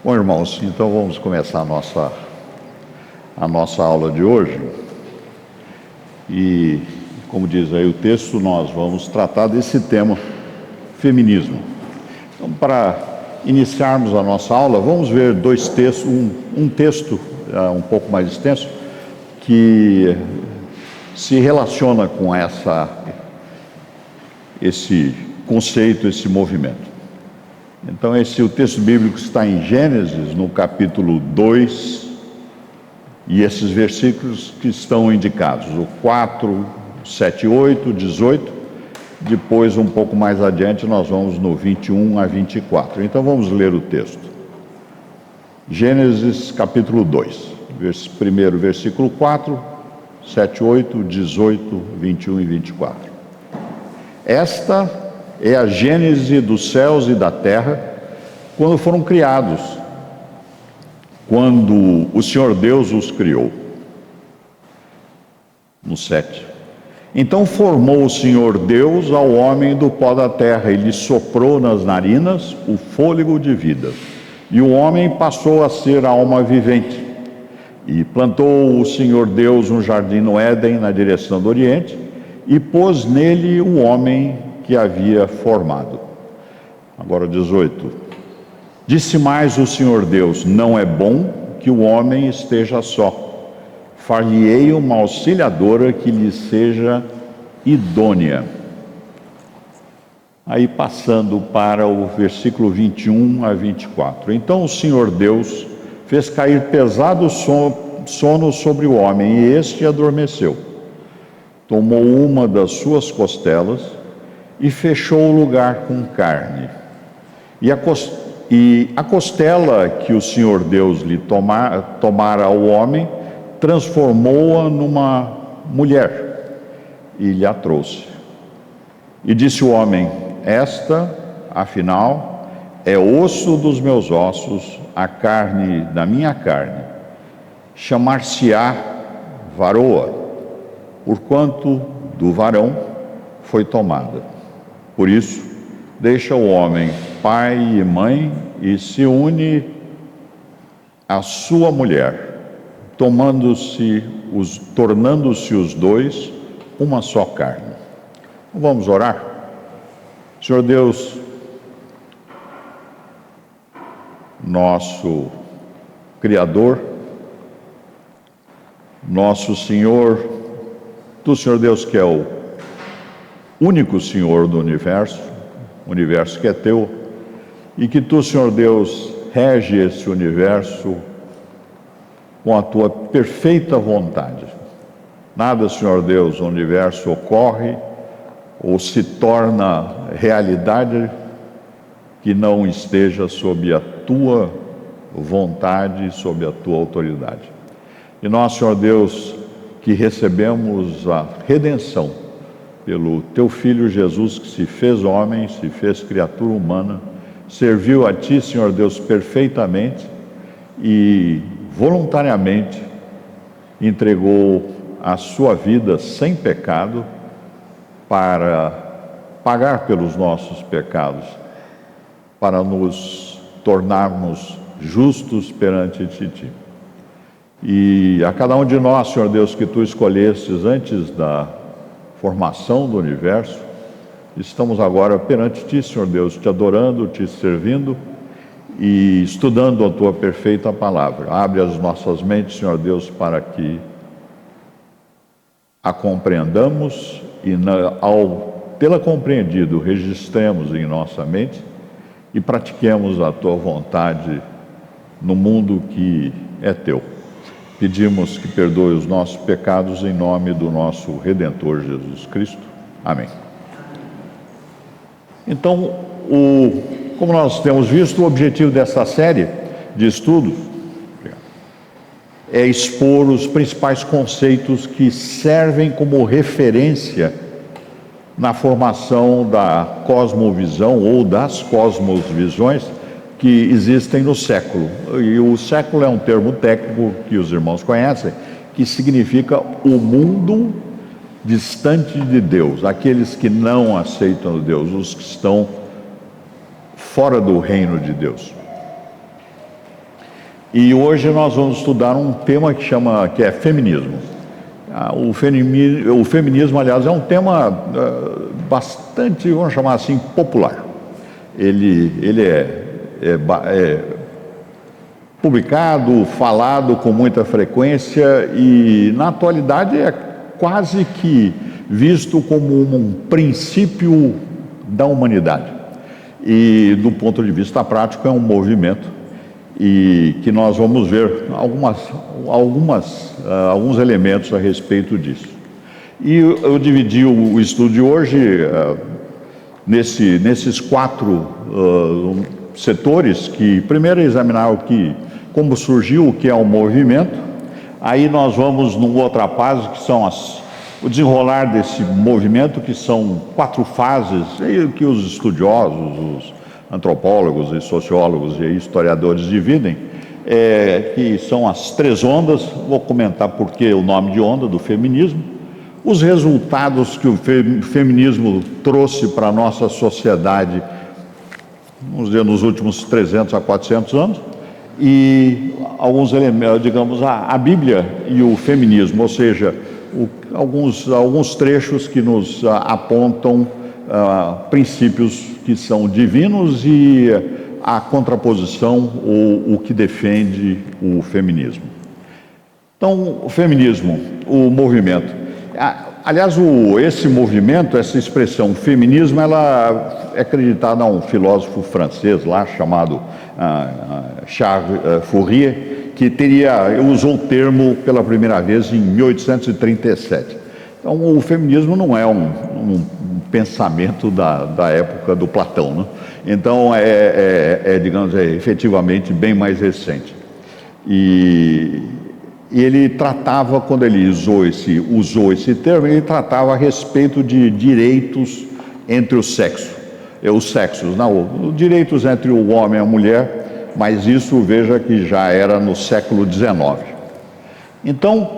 Bom, irmãos, então vamos começar a nossa aula de hoje. E, como diz aí o texto, nós vamos tratar desse tema, feminismo. Então, para iniciarmos a nossa aula, vamos ver dois textos, um texto um pouco mais extenso, que se relaciona com esse conceito, esse movimento. Então, o texto bíblico está em Gênesis, no capítulo 2, e esses versículos que estão indicados, o 4, 7, 8, 18, depois um pouco mais adiante nós vamos no 21 a 24. Então vamos ler o texto. Gênesis capítulo 2, primeiro versículo 4, 7, 8, 18, 21 e 24. Esta é a gênese dos céus e da terra, quando foram criados, quando o Senhor Deus os criou. No 7. Então formou o Senhor Deus ao homem do pó da terra, e lhe soprou nas narinas o fôlego de vida. E o homem passou a ser alma vivente. E plantou o Senhor Deus um jardim no Éden, na direção do Oriente, e pôs nele o homem que havia formado. Agora 18. Disse mais o Senhor Deus: não é bom que o homem esteja só. Far-lhe-ei uma auxiliadora que lhe seja idônea. Aí passando para o versículo 21 a 24. Então o Senhor Deus fez cair pesado sono sobre o homem, e este adormeceu. Tomou uma das suas costelas e fechou o lugar com carne. E a costela que o Senhor Deus lhe tomara ao homem, transformou-a numa mulher e lhe a trouxe. E disse o homem: esta, afinal, é osso dos meus ossos, a carne da minha carne. Chamar-se-á varoa, porquanto do varão foi tomada. Por isso, deixa o homem pai e mãe e se une à sua mulher, tornando-se os dois uma só carne. Vamos orar? Senhor Deus, nosso Criador, nosso Senhor, Tu, Senhor Deus, que é o único Senhor do universo que é Teu, e que Tu, Senhor Deus, rege esse universo com a Tua perfeita vontade. Nada, Senhor Deus, no universo ocorre ou se torna realidade que não esteja sob a Tua vontade, sob a Tua autoridade. E nós, Senhor Deus, que recebemos a redenção pelo Teu Filho Jesus, que se fez homem, se fez criatura humana, serviu a Ti, Senhor Deus, perfeitamente e voluntariamente entregou a sua vida sem pecado para pagar pelos nossos pecados, para nos tornarmos justos perante Ti. E a cada um de nós, Senhor Deus, que Tu escolhestes antes da formação do universo, estamos agora perante Ti, Senhor Deus, Te adorando, Te servindo e estudando a Tua perfeita palavra. Abre as nossas mentes, Senhor Deus, para que a compreendamos e, ao tê-la compreendido, registremos em nossa mente e pratiquemos a Tua vontade no mundo que é Teu. Pedimos que perdoe os nossos pecados em nome do nosso Redentor Jesus Cristo. Amém. Então, como nós temos visto, o objetivo dessa série de estudos é expor os principais conceitos que servem como referência na formação da cosmovisão ou das cosmovisões que existem no século. E o século é um termo técnico que os irmãos conhecem, que significa o mundo distante de Deus, aqueles que não aceitam Deus, os que estão fora do reino de Deus. E hoje nós vamos estudar um tema que é feminismo. O feminismo, aliás, é um tema bastante, vamos chamar assim, popular. Ele é publicado, falado com muita frequência e, na atualidade, é quase que visto como um princípio da humanidade. E, do ponto de vista prático, é um movimento e que nós vamos ver alguns elementos a respeito disso. E eu dividi o estudo de hoje nesses 4 setores, que primeiro é examinar como surgiu, o que é o movimento. Aí nós vamos numa outra fase, que são o desenrolar desse movimento, que são 4 fases, que os estudiosos, os antropólogos e sociólogos e historiadores dividem, que são as 3 ondas. Vou comentar por que o nome de onda do feminismo, os resultados que o feminismo trouxe para a nossa sociedade, vamos dizer, nos últimos 300 a 400 anos, e alguns elementos, digamos, a Bíblia e o feminismo, ou seja, alguns trechos que nos apontam princípios que são divinos e a contraposição ou o que defende o feminismo. Então, o feminismo, o movimento. Aliás, esse movimento, essa expressão feminismo, ela é acreditada a um filósofo francês lá chamado Charles Fourier, que usou o termo pela primeira vez em 1837. Então, o feminismo não é um pensamento da época do Platão, né? Então, digamos, efetivamente bem mais recente. E ele tratava, quando ele usou esse termo, ele tratava a respeito de direitos entre os sexos, direitos entre o homem e a mulher, mas isso, veja que já era no século XIX. Então,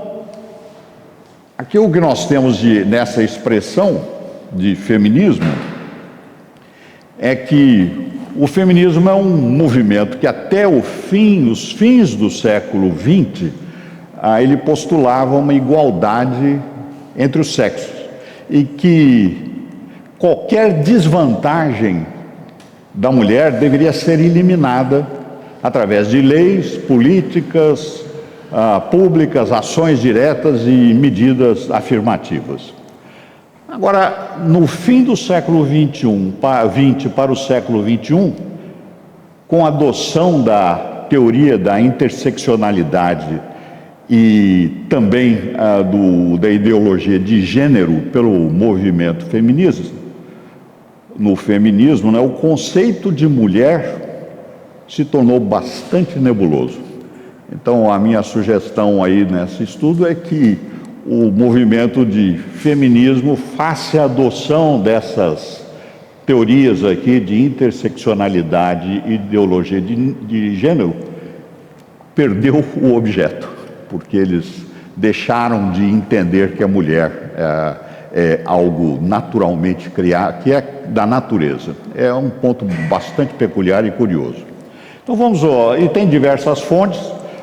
aqui o que nós temos nessa expressão de feminismo é que o feminismo é um movimento que até os fins do século XX, ele postulava uma igualdade entre os sexos e que qualquer desvantagem da mulher deveria ser eliminada através de leis, políticas públicas, ações diretas e medidas afirmativas. Agora, no fim do século XX para o século XXI, com a adoção da teoria da interseccionalidade e também da ideologia de gênero pelo movimento feminista, no feminismo, o conceito de mulher se tornou bastante nebuloso. Então, a minha sugestão aí nesse estudo é que o movimento de feminismo faça a adoção dessas teorias aqui de interseccionalidade e ideologia de gênero, perdeu o objeto, porque eles deixaram de entender que a mulher é algo naturalmente criado, que é da natureza. É um ponto bastante peculiar e curioso. Então e tem diversas fontes.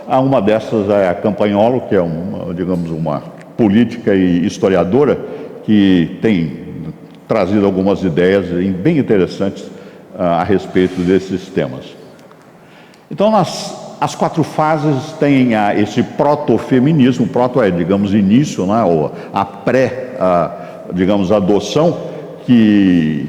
Uma dessas é a Campagnolo, que é uma política e historiadora que tem trazido algumas ideias bem interessantes a respeito desses temas. Então, as 4 fases têm esse proto-feminismo. Proto é, digamos, início, né, ou adoção que,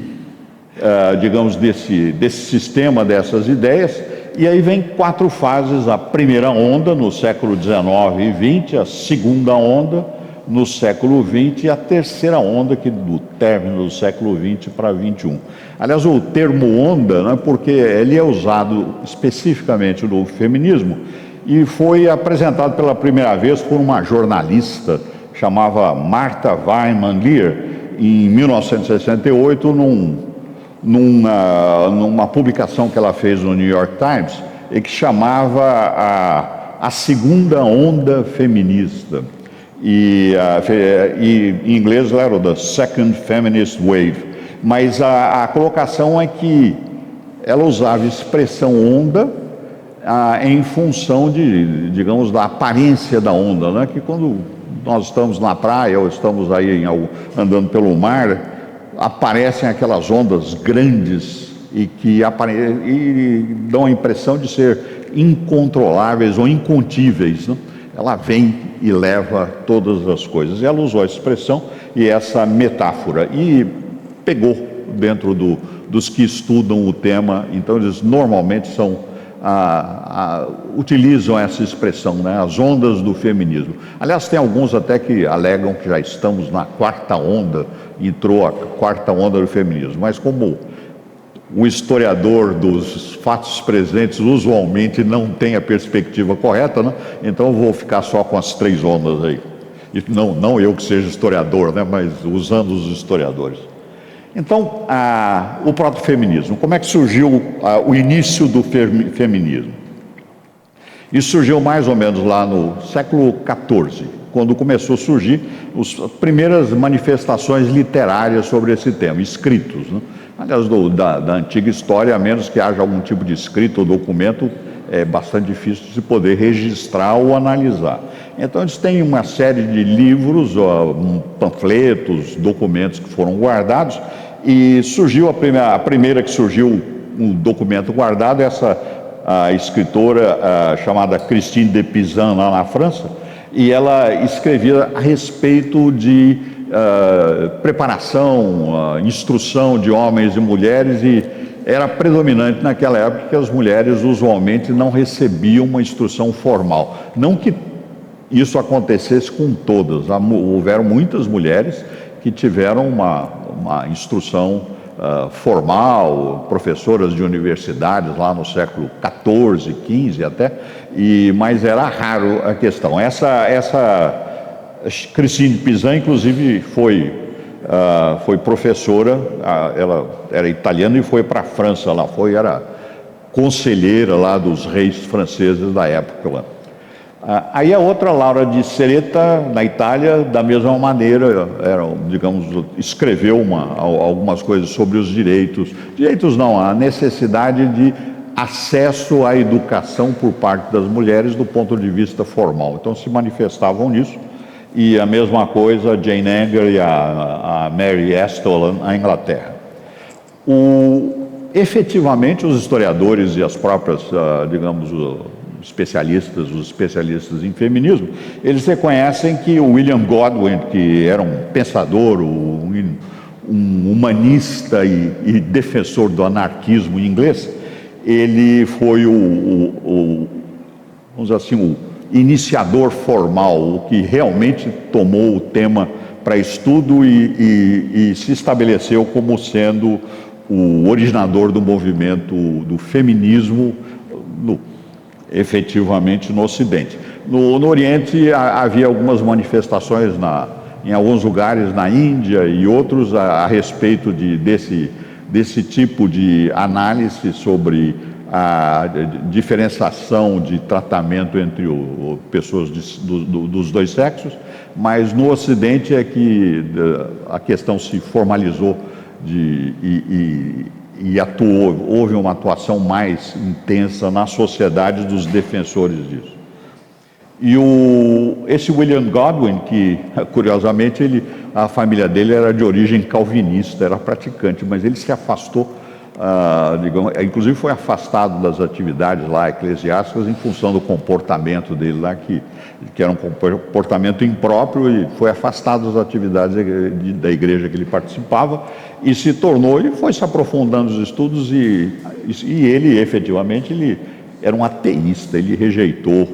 digamos, desse sistema, dessas ideias. E aí vem 4 fases: a primeira onda no século XIX e XX, a segunda onda no século XX e a terceira onda do término do século XX para XXI. Aliás, o termo onda, né, porque ele é usado especificamente no feminismo e foi apresentado pela primeira vez por uma jornalista chamada Martha Weinman Lear, em 1968, numa publicação que ela fez no New York Times, e que chamava a segunda onda feminista. E em inglês era The Second Feminist Wave. Mas a colocação é que ela usava a expressão onda em função de, digamos, da aparência da onda, né? Que quando nós estamos na praia ou estamos aí andando pelo mar, aparecem aquelas ondas grandes e que dão a impressão de ser incontroláveis ou incontíveis, né? Ela vem e leva todas as coisas. E ela usou a expressão e essa metáfora e pegou dentro dos que estudam o tema. Então eles normalmente utilizam essa expressão, né? As ondas do feminismo. Aliás, tem alguns até que alegam que já estamos na quarta onda, entrou a quarta onda do feminismo, mas como o historiador dos fatos presentes usualmente não tem a perspectiva correta, né? Então eu vou ficar só com as 3 ondas aí. E não eu que seja historiador, né? Mas usando os historiadores. Então, o proto-feminismo, como é que surgiu o início do feminismo? Isso surgiu mais ou menos lá no século XIV, quando começou a surgir as primeiras manifestações literárias sobre esse tema, escritos, né? Aliás, da antiga história, a menos que haja algum tipo de escrito ou documento, é bastante difícil de se poder registrar ou analisar. Então, eles têm uma série de livros, panfletos, documentos que foram guardados, e surgiu a primeira que surgiu um documento guardado, a escritora chamada Christine de Pizan, lá na França, e ela escrevia a respeito de preparação, instrução de homens e mulheres, e era predominante naquela época que as mulheres usualmente não recebiam uma instrução formal. Não que isso acontecesse com todas, houveram muitas mulheres que tiveram uma instrução formal, professoras de universidades lá no século XIV, XV até, mas era raro a questão. Essa Christine Pizan, inclusive, foi professora, ela era italiana e foi para a França, era conselheira lá dos reis franceses da época lá. Aí a outra, Laura de Sereta, na Itália, da mesma maneira, escreveu algumas coisas sobre os direitos não, a necessidade de acesso à educação por parte das mulheres do ponto de vista formal. Então se manifestavam nisso, e a mesma coisa Jane Eyre e a Mary Astell na Inglaterra. Efetivamente, os historiadores e as próprias, os especialistas em feminismo, eles reconhecem que o William Godwin, que era um pensador, um humanista e defensor do anarquismo inglês, ele foi vamos dizer assim, o iniciador formal, o que realmente tomou o tema para estudo e se estabeleceu como sendo o originador do movimento do feminismo efetivamente no Ocidente. No Oriente havia algumas manifestações em alguns lugares na Índia e outros a respeito desse tipo de análise sobre a diferenciação de tratamento entre pessoas dos dois sexos, mas no Ocidente é que a questão se formalizou e houve uma atuação mais intensa na sociedade dos defensores disso. E esse William Godwin, que curiosamente a família dele era de origem calvinista, era praticante, mas ele se afastou, inclusive foi afastado das atividades lá eclesiásticas em função do comportamento dele lá, que era um comportamento impróprio, e foi afastado das atividades da igreja que ele participava e foi se aprofundando nos estudos e ele efetivamente era um ateísta, ele rejeitou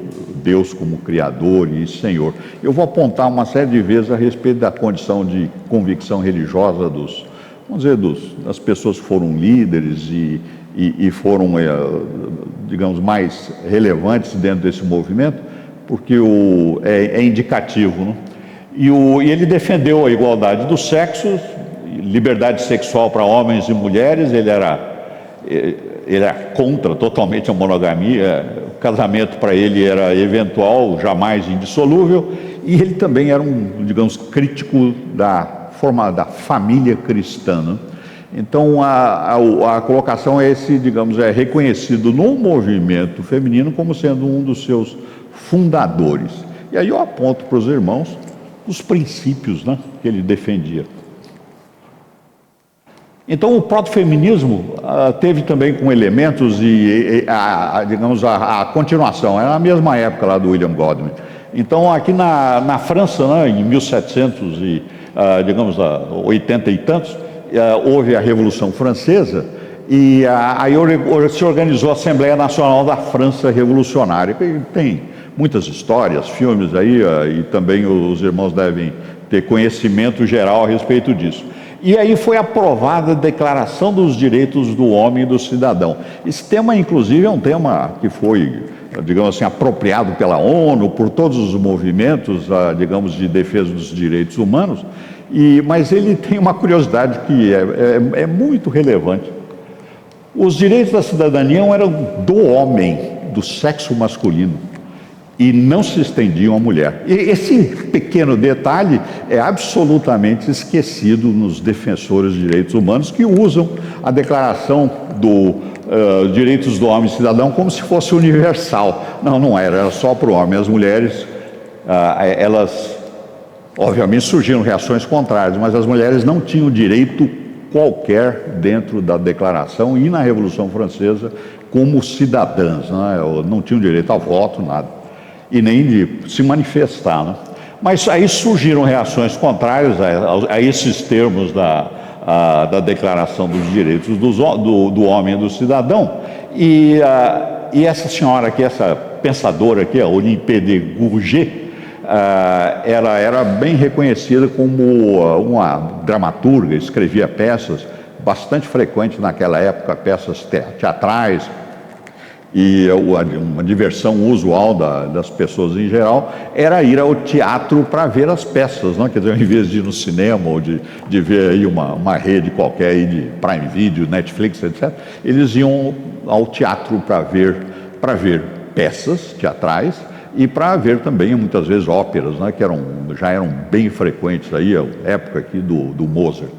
Deus como Criador e Senhor. Eu vou apontar uma série de vezes a respeito da condição de convicção religiosa das pessoas que foram líderes e foram, mais relevantes dentro desse movimento, porque é indicativo, né? E ele defendeu a igualdade dos sexos, liberdade sexual para homens e mulheres. Ele era contra totalmente a monogamia. O casamento para ele era eventual, jamais indissolúvel, e ele também era crítico da forma da família cristã, né? Então a colocação é esse, digamos, é reconhecido no movimento feminino como sendo um dos seus fundadores. E aí eu aponto para os irmãos os princípios, né, que ele defendia. Então o proto-feminismo teve também como elementos digamos, a continuação, era na mesma época lá do William Godwin. Então aqui na França, né, em 1700 digamos, 80 e tantos, houve a Revolução Francesa e aí se organizou a Assembleia Nacional da França Revolucionária. E tem muitas histórias, filmes aí, e também os irmãos devem ter conhecimento geral a respeito disso. E aí foi aprovada a Declaração dos Direitos do Homem e do Cidadão. Esse tema, inclusive, é um tema que foi, digamos assim, apropriado pela ONU, por todos os movimentos, digamos, de defesa dos direitos humanos, mas ele tem uma curiosidade que é muito relevante. Os direitos da cidadania eram do homem, do sexo masculino, e não se estendiam à mulher. E esse pequeno detalhe é absolutamente esquecido nos defensores de direitos humanos, que usam a Declaração dos Direitos do Homem e Cidadão como se fosse universal. Não era só para o homem. As mulheres, elas, obviamente, surgiram reações contrárias, mas as mulheres não tinham direito qualquer dentro da Declaração e na Revolução Francesa como cidadãs, né? Não tinham direito ao voto, nada. E nem de se manifestar, né? Mas aí surgiram reações contrárias a esses termos da Declaração dos Direitos do Homem e do Cidadão, e essa senhora aqui, essa pensadora aqui, a Olympe de Gouges, ela era bem reconhecida como uma dramaturga, escrevia peças bastante frequentes naquela época, peças teatrais, e uma diversão usual das pessoas em geral era ir ao teatro para ver as peças, não? Quer dizer, em vez de ir no cinema ou de ver aí uma rede qualquer aí de Prime Video, Netflix, etc., eles iam ao teatro para ver peças teatrais e para ver também muitas vezes óperas, né? Que já eram bem frequentes aí, a época aqui do Mozart.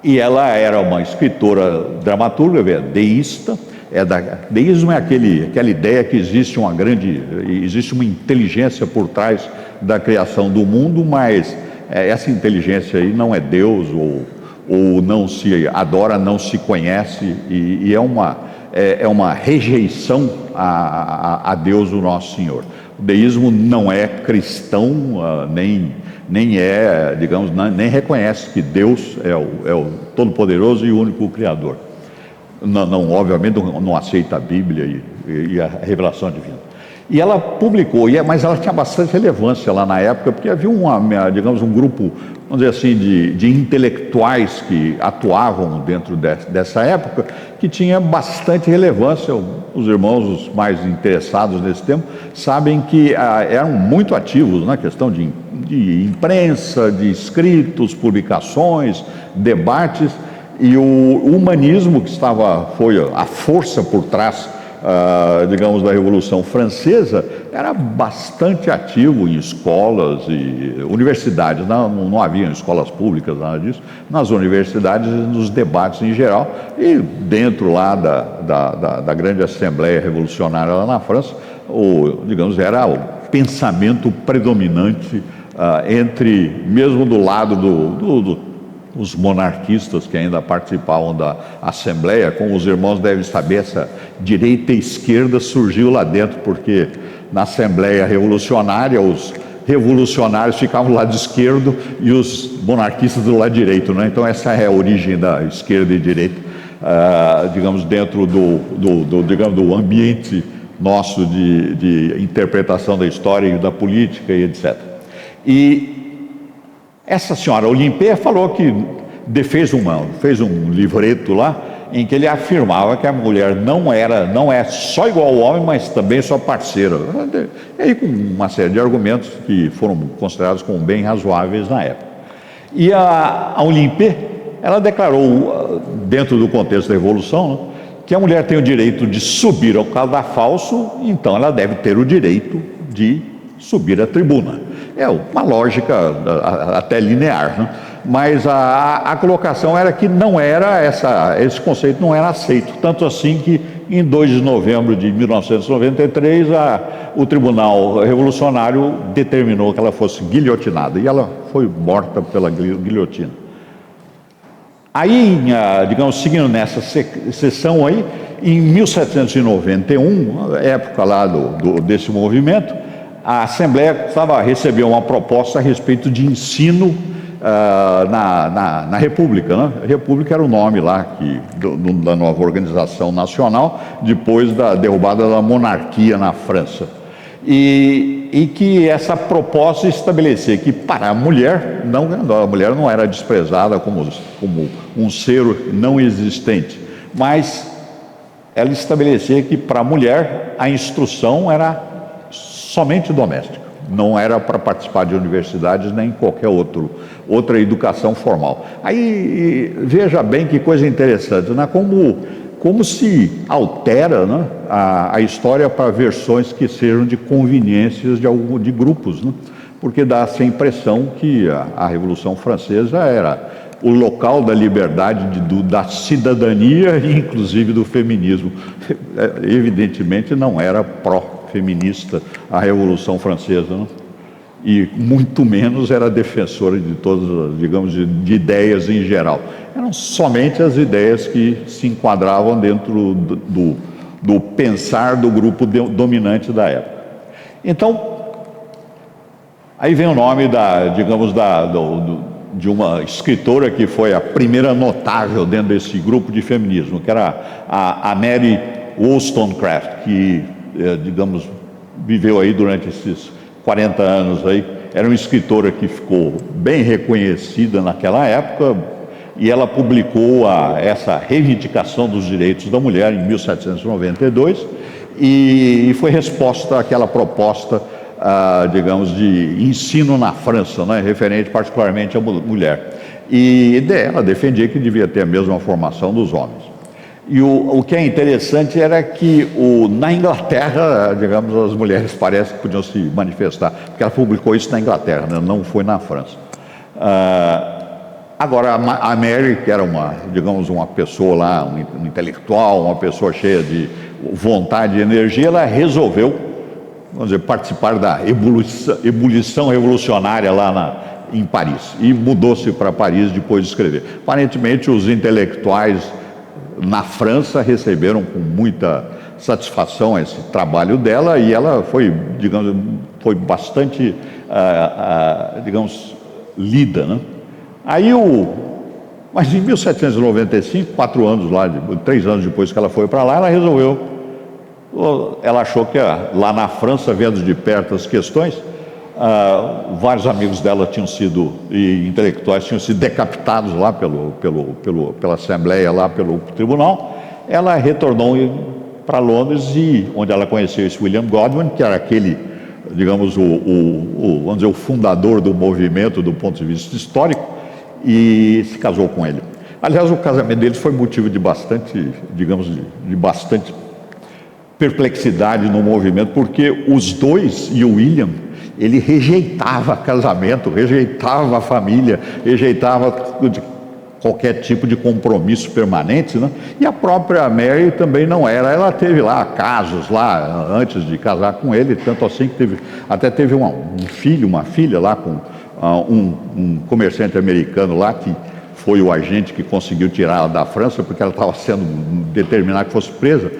E ela era uma escritora dramaturga, deísta. Deísmo é aquela ideia que existe uma inteligência por trás da criação do mundo, mas essa inteligência aí não é Deus, ou não se adora, não se conhece, e é uma rejeição a Deus, o nosso Senhor. O deísmo não é cristão, nem digamos, nem reconhece que Deus é o Todo-Poderoso e o único Criador. Obviamente não aceita a Bíblia e a revelação divina. E ela publicou, mas ela tinha bastante relevância lá na época, porque havia digamos, um grupo, vamos dizer assim, de intelectuais que atuavam dentro dessa época, que tinha bastante relevância. Os irmãos, os mais interessados nesse tema, sabem que eram muito ativos na questão de imprensa, de escritos, publicações, debates, e o humanismo, que foi a força por trás, digamos, da Revolução Francesa, era bastante ativo em escolas e universidades. Não havia escolas públicas, nada disso. Nas universidades, nos debates em geral, e dentro lá da grande Assembleia Revolucionária lá na França, digamos, era o pensamento predominante mesmo do lado os monarquistas que ainda participavam da Assembleia. Como os irmãos devem saber, essa direita e esquerda surgiu lá dentro, porque na Assembleia Revolucionária os revolucionários ficavam do lado esquerdo e os monarquistas do lado direito, né? Então essa é a origem da esquerda e direita, digamos, dentro do ambiente nosso de interpretação da história e da política e etc. E essa senhora Olympe falou que fez um livreto lá em que ele afirmava que a mulher não é só igual ao homem, mas também sua parceira. E aí, com uma série de argumentos que foram considerados como bem razoáveis na época. E a Olympe, ela declarou, dentro do contexto da Revolução, né, que a mulher tem o direito de subir ao cadafalso, então ela deve ter o direito de subir à tribuna. É uma lógica até linear, né? mas a colocação era que não era esse conceito não era aceito, tanto assim que em 2 de novembro de 1993 o Tribunal Revolucionário determinou que ela fosse guilhotinada, e ela foi morta pela guilhotina. Aí, digamos, seguindo nessa sessão aí, em 1791, época lá desse movimento, a Assembleia recebeu uma proposta a respeito de ensino na República, né? A República era o nome lá da nova organização nacional, depois da derrubada da monarquia na França. E que essa proposta estabelecia que para a mulher não era desprezada como um ser não existente, mas ela estabelecia que para a mulher a instrução era somente doméstica, não era para participar de universidades nem qualquer outra educação formal. Aí veja bem que coisa interessante, né? Como se altera, né, a história para versões que sejam de conveniências de grupos, né? Porque dá-se a impressão que a Revolução Francesa era o local da liberdade, da cidadania e inclusive do feminismo. Evidentemente não era pró-feminista a Revolução Francesa, né? E muito menos era defensora de todas, digamos, de ideias em geral. Eram somente as ideias que se enquadravam dentro do pensar do grupo dominante da época. Então, aí vem o nome de uma escritora que foi a primeira notável dentro desse grupo de feminismo, que era a Mary Wollstonecraft, que, digamos, viveu aí durante esses 40 anos aí. Era uma escritora que ficou bem reconhecida naquela época, e ela publicou essa reivindicação dos direitos da mulher em 1792, e foi resposta àquela proposta, digamos, de ensino na França, né, referente particularmente à mulher. E ela defendia que devia ter a mesma formação dos homens. E o que é interessante era que na Inglaterra, digamos, as mulheres parece que podiam se manifestar, porque ela publicou isso na Inglaterra, né? Não foi na França. Agora, a Mary, que era uma pessoa lá, um intelectual, uma pessoa cheia de vontade e energia, ela resolveu, vamos dizer, participar da ebulição revolucionária lá em Paris, e mudou-se para Paris depois de escrever. Aparentemente, os intelectuais na França receberam com muita satisfação esse trabalho dela, e ela foi bastante, digamos, lida, né? Aí mas em 1795, 3 anos depois que ela foi para lá, ela achou que lá na França, vendo de perto as questões, vários amigos dela intelectuais tinham sido decapitados lá pela Assembleia, lá pelo Tribunal. Ela retornou para Londres, onde ela conheceu esse William Godwin, que era aquele, digamos, vamos dizer, o fundador do movimento do ponto de vista histórico, e se casou com ele. Aliás, o casamento deles foi motivo de bastante, digamos, de bastante perplexidade no movimento, porque os dois, e o William, ele rejeitava casamento, rejeitava a família, rejeitava qualquer tipo de compromisso permanente, né? E a própria Mary também não era. Ela teve lá casos lá antes de casar com ele, tanto assim que teve uma filha lá com um comerciante americano lá, que foi o agente que conseguiu tirá-la da França, porque ela estava sendo determinada que fosse presa.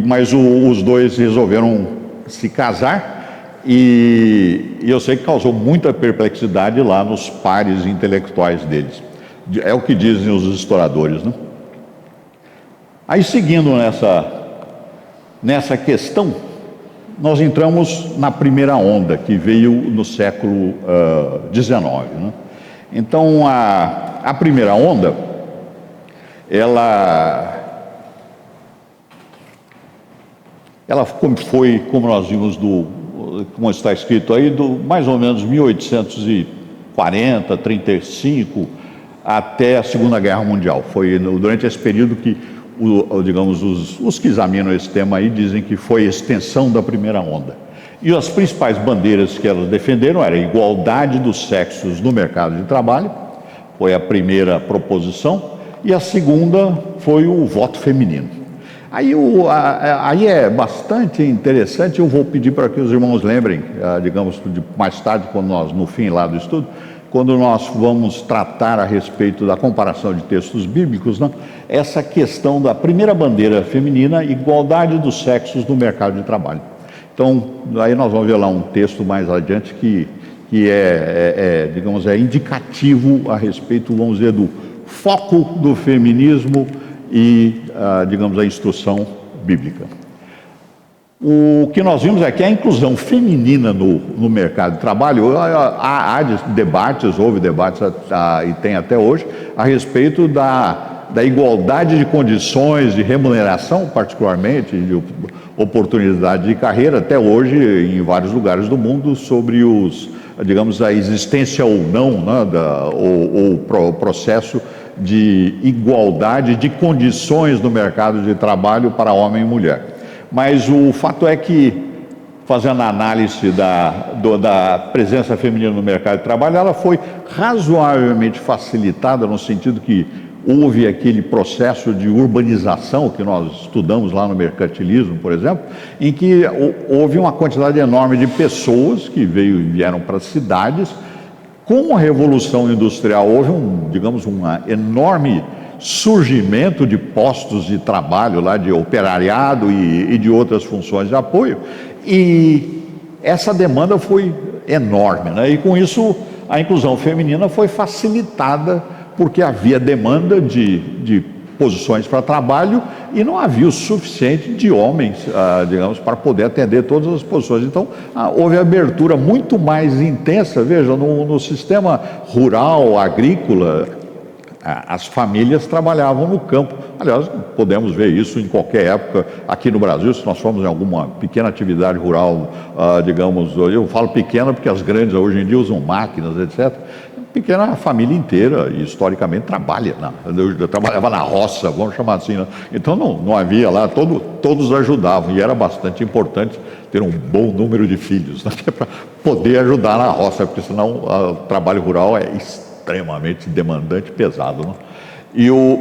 Mas os dois resolveram se casar, e eu sei que causou muita perplexidade lá nos pares intelectuais deles. É o que dizem os historiadores, né? Aí, seguindo nessa questão, nós entramos na primeira onda, que veio no século XIX, né? Então, a primeira onda, ela foi, como nós vimos, como está escrito aí, mais ou menos 1840, 35, até a Segunda Guerra Mundial. Foi durante esse período que, digamos, os que examinam esse tema aí dizem que foi a extensão da primeira onda. E as principais bandeiras que elas defenderam eram a igualdade dos sexos no mercado de trabalho, foi a primeira proposição, e a segunda foi o voto feminino. Aí é bastante interessante, eu vou pedir para que os irmãos lembrem, digamos, mais tarde, quando nós, no fim lá do estudo, quando nós vamos tratar a respeito da comparação de textos bíblicos, não? Essa questão da primeira bandeira feminina, igualdade dos sexos no mercado de trabalho. Então, aí nós vamos ver lá um texto mais adiante que digamos, é indicativo a respeito, vamos dizer, do foco do feminismo e, digamos, a instrução bíblica. O que nós vimos é que a inclusão feminina no mercado de trabalho, há debates, houve debates e tem até hoje, a respeito da igualdade de condições de remuneração, particularmente, de oportunidade de carreira, até hoje, em vários lugares do mundo, sobre digamos, a existência ou não, né, ou o processo de igualdade de condições no mercado de trabalho para homem e mulher. Mas o fato é que, fazendo a análise da presença feminina no mercado de trabalho, ela foi razoavelmente facilitada no sentido que houve aquele processo de urbanização que nós estudamos lá no mercantilismo, por exemplo, em que houve uma quantidade enorme de pessoas que vieram para as cidades. Com a Revolução Industrial houve digamos, um enorme surgimento de postos de trabalho lá, de operariado e de outras funções de apoio, e essa demanda foi enorme, né? E com isso a inclusão feminina foi facilitada porque havia demanda de posições para trabalho e não havia o suficiente de homens, digamos, para poder atender todas as posições. Então, houve abertura muito mais intensa. Veja, no sistema rural, agrícola, as famílias trabalhavam no campo. Aliás, podemos ver isso em qualquer época aqui no Brasil, se nós formos em alguma pequena atividade rural, digamos, eu falo pequena porque as grandes hoje em dia usam máquinas, etc. Pequena, a família inteira, historicamente, eu trabalhava na roça, vamos chamar assim, né? Então não havia lá, todos ajudavam, e era bastante importante ter um bom número de filhos, né, para poder ajudar na roça, porque senão o trabalho rural é extremamente demandante e pesado, né?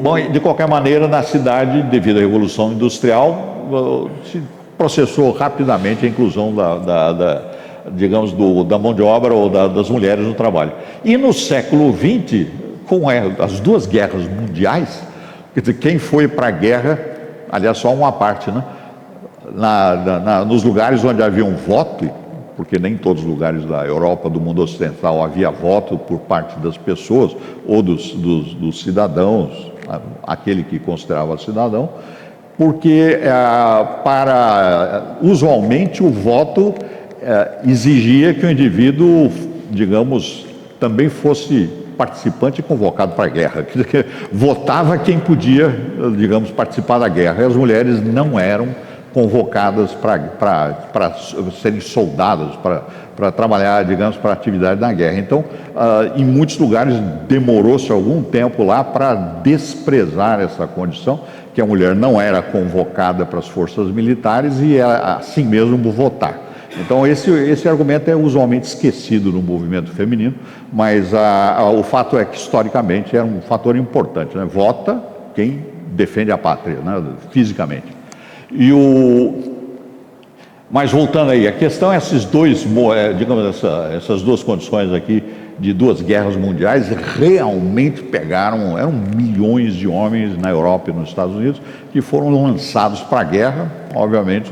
Bom, de qualquer maneira, na cidade, devido à Revolução Industrial, se processou rapidamente a inclusão digamos, da mão de obra ou das mulheres no trabalho. E no século XX, com as duas guerras mundiais, quer dizer, quem foi para a guerra, aliás, só uma parte, né? Nos lugares onde havia um voto, porque nem todos os lugares da Europa, do mundo ocidental, havia voto por parte das pessoas ou dos cidadãos, aquele que considerava cidadão, porque usualmente o voto exigia que o indivíduo, digamos, também fosse participante e convocado para a guerra. Quer dizer, votava quem podia, digamos, participar da guerra. E as mulheres não eram convocadas para serem soldadas, para trabalhar, digamos, para atividade na guerra. Então, em muitos lugares demorou-se algum tempo lá para desprezar essa condição, que a mulher não era convocada para as forças militares e era assim mesmo votar. Então, esse argumento é usualmente esquecido no movimento feminino, mas o fato é que, historicamente, era um fator importante, né? Vota quem defende a pátria, né? Fisicamente. Mas voltando aí, a questão é digamos, essas duas condições aqui de duas guerras mundiais realmente eram milhões de homens na Europa e nos Estados Unidos que foram lançados para a guerra. Obviamente,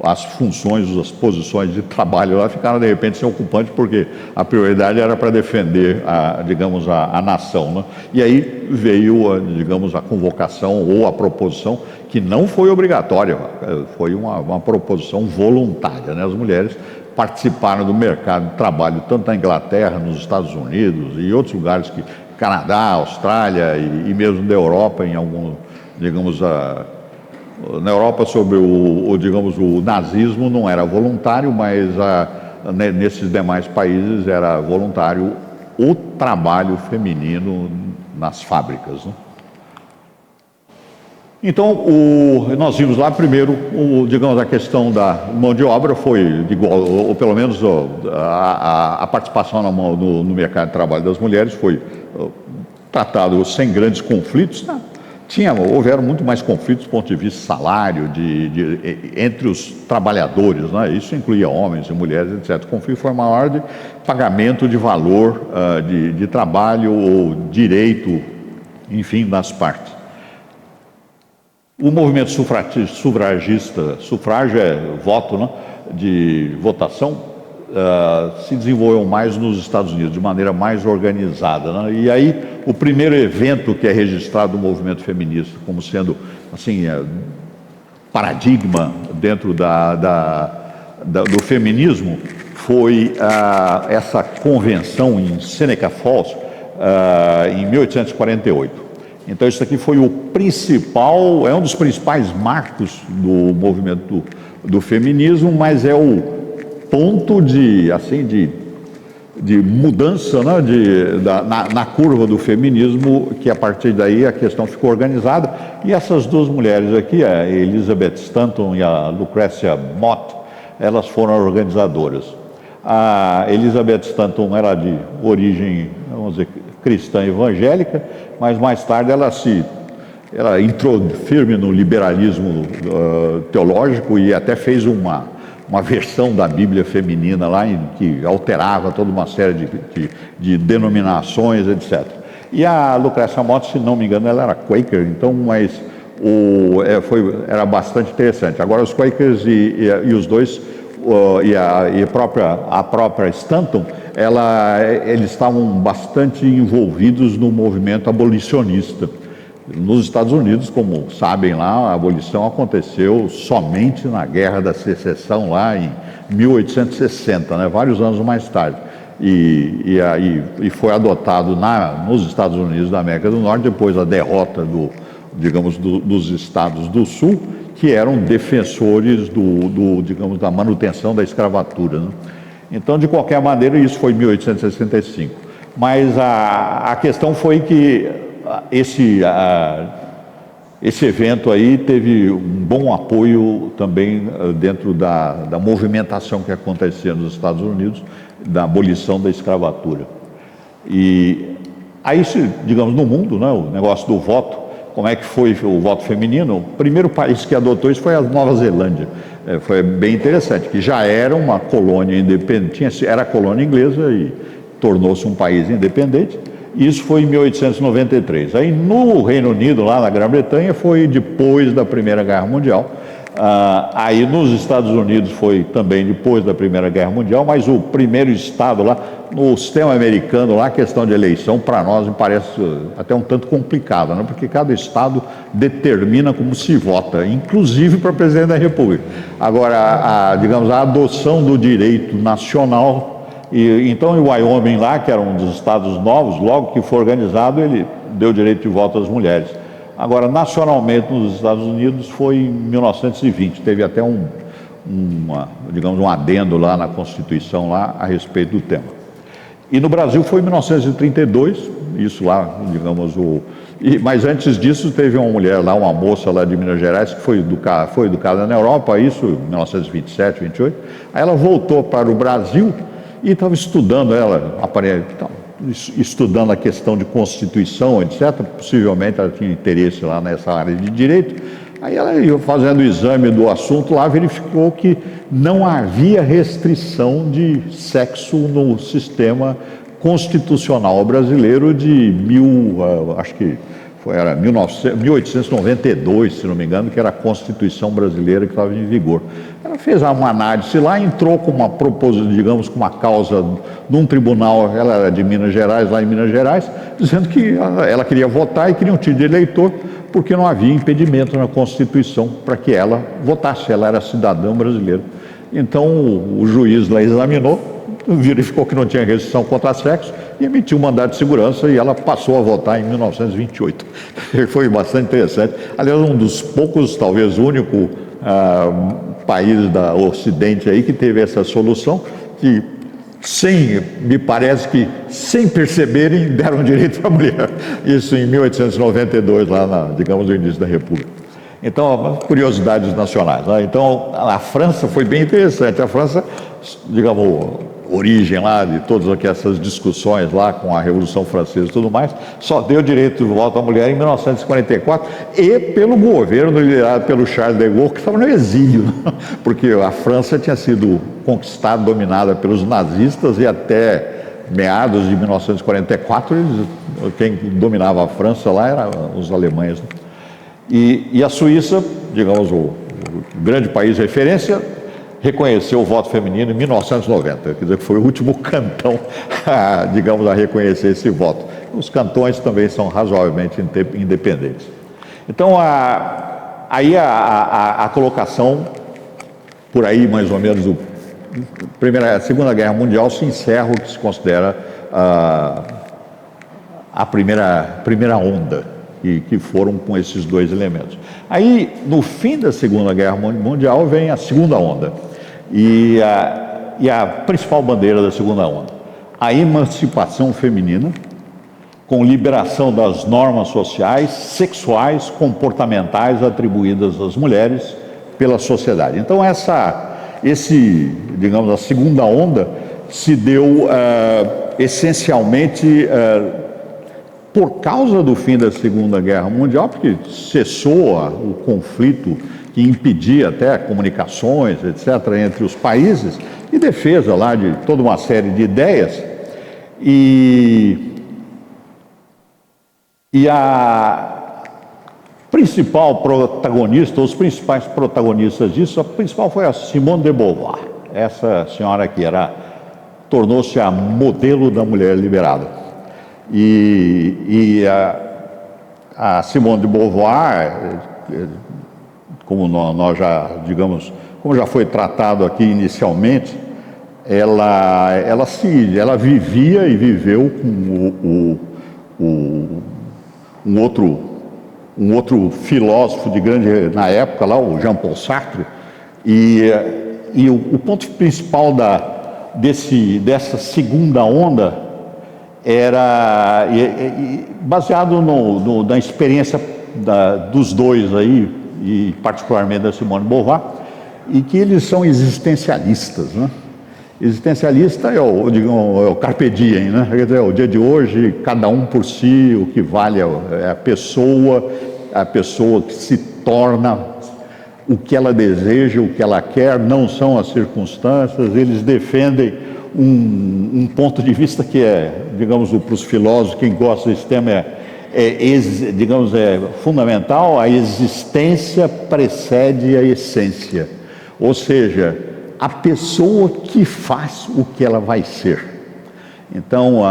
as funções, as posições de trabalho lá ficaram de repente sem ocupante, porque a prioridade era para defender, digamos, a nação, né? E aí veio, digamos, a convocação ou a proposição, que não foi obrigatória, foi uma proposição voluntária, né? As mulheres participaram do mercado de trabalho tanto na Inglaterra, nos Estados Unidos e outros lugares, Canadá, Austrália e mesmo da Europa, em algum, digamos, na Europa, sobre digamos, o nazismo não era voluntário, mas nesses demais países era voluntário o trabalho feminino nas fábricas, né? Então, nós vimos lá primeiro, digamos, a questão da mão de obra foi igual, ou pelo menos a participação no mercado de trabalho das mulheres foi tratado sem grandes conflitos, né? Houveram muito mais conflitos do ponto de vista salário, entre os trabalhadores, né? Isso incluía homens e mulheres, etc. O conflito foi maior de pagamento de valor de trabalho ou direito, enfim, das partes. O movimento sufragista, sufrágio é voto, né, de votação, se desenvolveu mais nos Estados Unidos, de maneira mais organizada, né? E aí, o primeiro evento que é registrado do movimento feminista como sendo, assim, paradigma dentro do feminismo foi essa convenção em Seneca Falls, em 1848. Então, isso aqui foi o principal, é um dos principais marcos do movimento do feminismo, mas é o ponto de mudança, né, na curva do feminismo, que a partir daí a questão ficou organizada. E essas duas mulheres aqui, a Elizabeth Stanton e a Lucretia Mott, elas foram organizadoras. A Elizabeth Stanton era de origem, vamos dizer, cristã evangélica, mas mais tarde ela entrou firme no liberalismo teológico e até fez uma versão da Bíblia feminina lá, que alterava toda uma série de denominações, etc. E a Lucretia Mott, se não me engano, ela era Quaker, então, mas era bastante interessante. Agora, os Quakers e os dois, a própria Stanton, eles estavam bastante envolvidos no movimento abolicionista. Nos Estados Unidos, como sabem lá, a abolição aconteceu somente na Guerra da Secessão, lá em 1860, né, vários anos mais tarde. E foi adotado nos Estados Unidos da América do Norte, depois da derrota dos Estados do Sul, que eram defensores digamos, da manutenção da escravatura, né? Então, de qualquer maneira, isso foi em 1865. Mas a questão foi que esse evento aí teve um bom apoio também dentro da movimentação que acontecia nos Estados Unidos, da abolição da escravatura. E aí, digamos, no mundo, né, o negócio do voto, como é que foi o voto feminino? O primeiro país que adotou isso foi a Nova Zelândia. Foi bem interessante, que já era uma colônia independente, era colônia inglesa e tornou-se um país independente. Isso foi em 1893. Aí no Reino Unido, lá na Grã-Bretanha, foi depois da Primeira Guerra Mundial. Aí nos Estados Unidos foi também depois da Primeira Guerra Mundial, mas o primeiro estado lá, no sistema americano, lá a questão de eleição, para nós me parece até um tanto complicada, né? Porque cada estado determina como se vota, inclusive para presidente da República. Agora, digamos, a adoção do direito nacional, então o Wyoming lá, que era um dos estados novos, logo que foi organizado, ele deu direito de voto às mulheres. Agora, nacionalmente nos Estados Unidos foi em 1920, teve até um adendo lá na Constituição lá a respeito do tema. E no Brasil foi em 1932, isso lá, digamos, mas antes disso teve uma mulher lá, uma moça lá de Minas Gerais, que foi educada na Europa, isso em 1927, 28, aí ela voltou para o Brasil e estava estudando, estudando a questão de Constituição, etc. Possivelmente ela tinha interesse lá nessa área de direito. Aí ela ia fazendo o exame do assunto lá, verificou que não havia restrição de sexo no sistema constitucional brasileiro acho que era 1892, se não me engano, que era a Constituição brasileira que estava em vigor. Ela fez uma análise lá, entrou com uma proposição, digamos, com uma causa num tribunal, ela era de Minas Gerais, lá em Minas Gerais, dizendo que ela queria votar e queria um título de eleitor, porque não havia impedimento na Constituição para que ela votasse, ela era cidadã brasileira. Então o juiz lá examinou, verificou que não tinha restrição contra sexo e emitiu um mandado de segurança e ela passou a votar em 1928. Foi bastante interessante. Aliás, um dos poucos, talvez único país da Ocidente aí que teve essa solução, que me parece que sem perceberem deram direito à mulher. Isso em 1892, lá digamos, no início da República. Então, curiosidades nacionais, né? Então, a França foi bem interessante. A França, digamos, origem lá de todas essas discussões lá com a Revolução Francesa e tudo mais, só deu direito de voto à mulher em 1944 e pelo governo liderado pelo Charles de Gaulle, que estava no exílio, porque a França tinha sido conquistada, dominada pelos nazistas e até meados de 1944, quem dominava a França lá eram os alemães, né? E a Suíça, digamos, o grande país de referência, reconheceu o voto feminino em 1990, quer dizer, que foi o último cantão, digamos, a reconhecer esse voto. Os cantões também são razoavelmente independentes. Então, aí a colocação, por aí mais ou menos, a Segunda Guerra Mundial se encerra o que se considera a primeira onda, que foram com esses dois elementos. Aí, no fim da Segunda Guerra Mundial, vem a segunda onda. E a principal bandeira da segunda onda, a emancipação feminina, com liberação das normas sociais, sexuais, comportamentais atribuídas às mulheres pela sociedade. Então, digamos, a segunda onda se deu essencialmente por causa do fim da Segunda Guerra Mundial, porque cessou o conflito que impedia até comunicações, etc., entre os países, e defesa lá de toda uma série de ideias. E a principal protagonista, os principais protagonistas disso, a principal foi a Simone de Beauvoir. Essa senhora que tornou-se a modelo da mulher liberada. E a Simone de Beauvoir, como nós já, digamos, como já foi tratado aqui inicialmente, ela vivia e viveu com um outro filósofo de grande na época lá, o Jean-Paul Sartre, e o ponto principal dessa segunda onda era baseado na experiência dos dois aí, e particularmente da Simone de Beauvoir, e que eles são existencialistas, né? Existencialista é o carpe diem, né? Quer dizer, o dia de hoje, cada um por si, o que vale é a pessoa que se torna o que ela deseja, o que ela quer, não são as circunstâncias. Eles defendem um ponto de vista que digamos, para os filósofos, quem gosta desse tema digamos, é fundamental: a existência precede a essência, ou seja, a pessoa que faz o que ela vai ser. Então,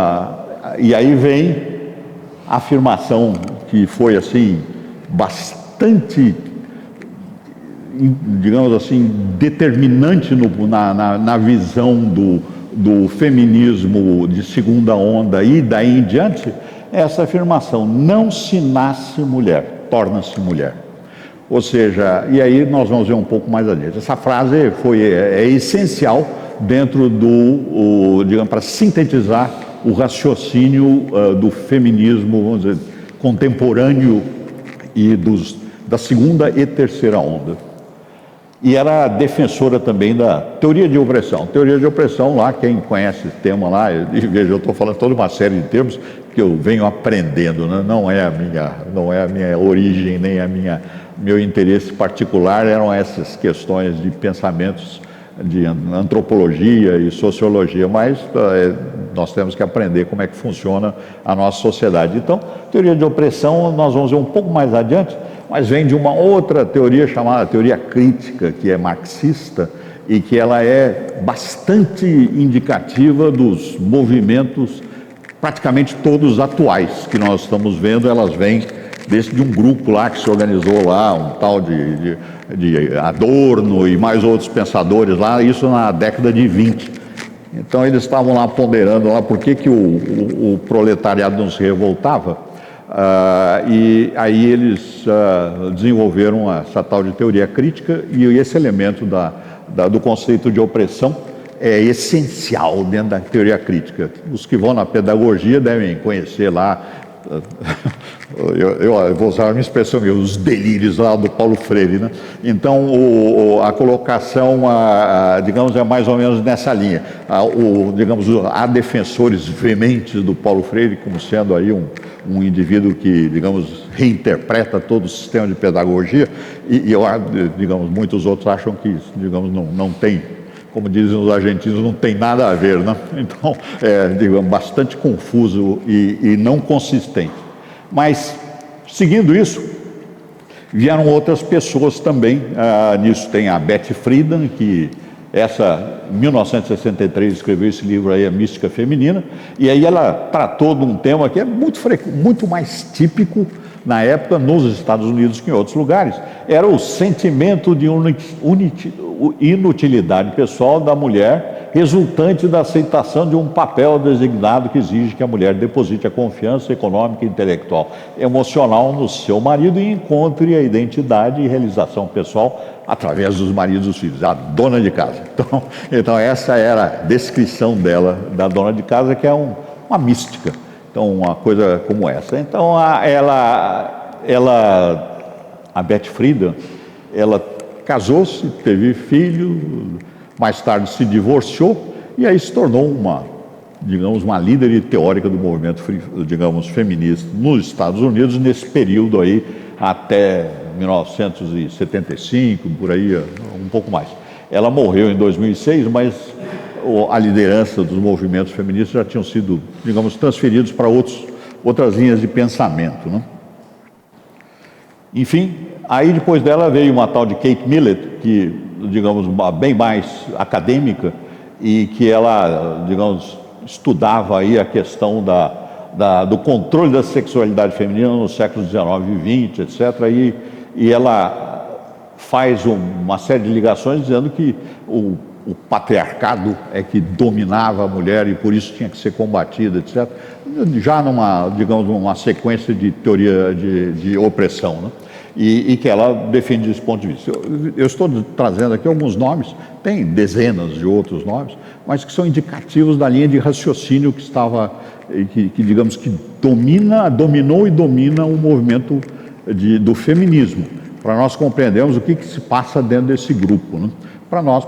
e aí vem a afirmação que foi assim bastante, digamos assim, determinante na visão do feminismo de segunda onda e daí em diante, essa afirmação: não se nasce mulher, torna-se mulher. Ou seja, e aí nós vamos ver um pouco mais adiante. Essa frase é essencial dentro digamos, para sintetizar o raciocínio do feminismo, vamos dizer, contemporâneo e da segunda e terceira onda. E era defensora também da teoria de opressão. Teoria de opressão, lá, quem conhece esse tema lá, veja, eu estou falando toda uma série de termos que eu venho aprendendo, né? Não é a minha origem, nem meu interesse particular eram essas questões de pensamentos de antropologia e sociologia, mas nós temos que aprender como é que funciona a nossa sociedade. Então, teoria de opressão nós vamos ver um pouco mais adiante, mas vem de uma outra teoria chamada teoria crítica, que é marxista, e que ela é bastante indicativa dos movimentos praticamente todos atuais que nós estamos vendo. Elas vêm de um grupo lá que se organizou lá, um tal de Adorno e mais outros pensadores lá, isso na década de 20. Então eles estavam lá ponderando lá por que o proletariado não se revoltava, e aí eles desenvolveram essa tal de teoria crítica, e esse elemento do conceito de opressão é essencial dentro da teoria crítica. Os que vão na pedagogia devem conhecer lá eu vou usar uma expressão, os delírios lá do Paulo Freire, né? Então, a colocação, digamos, é mais ou menos nessa linha. Digamos, há defensores veementes do Paulo Freire como sendo aí um indivíduo que, digamos, reinterpreta todo o sistema de pedagogia e digamos, muitos outros acham que, digamos, não tem, como dizem os argentinos, não tem nada a ver, né? Então, digamos, bastante confuso e não consistente. Mas, seguindo isso, vieram outras pessoas também. Nisso tem a Betty Friedan, que em 1963 escreveu esse livro aí, A Mística Feminina, e aí ela tratou de um tema que é muito mais típico na época nos Estados Unidos que em outros lugares. Era o sentimento de inutilidade pessoal da mulher, resultante da aceitação de um papel designado que exige que a mulher deposite a confiança econômica, intelectual, emocional no seu marido e encontre a identidade e realização pessoal através dos maridos e dos filhos, a dona de casa. Então essa era a descrição dela, da dona de casa, que é uma mística. Então, uma coisa como essa. Então, a Betty Friedan, ela casou-se, teve filho, mais tarde se divorciou e aí se tornou uma líder teórica do movimento, digamos, feminista nos Estados Unidos, nesse período aí, até 1975, por aí, um pouco mais. Ela morreu em 2006, mas a liderança dos movimentos feministas já tinham sido, digamos, transferidos para outras linhas de pensamento, né? Enfim, aí depois dela veio uma tal de Kate Millett, que, digamos, bem mais acadêmica, e que ela, digamos, estudava aí a questão do controle da sexualidade feminina nos séculos XIX e XX, etc. E ela faz uma série de ligações dizendo que o patriarcado é que dominava a mulher e por isso tinha que ser combatida, etc. Já numa sequência de teoria de opressão, né? E que ela defende esse ponto de vista. Eu estou trazendo aqui alguns nomes, tem dezenas de outros nomes, mas que são indicativos da linha de raciocínio que digamos que dominou e domina o movimento do feminismo, para nós compreendermos o que se passa dentro desse grupo, né? Para nós,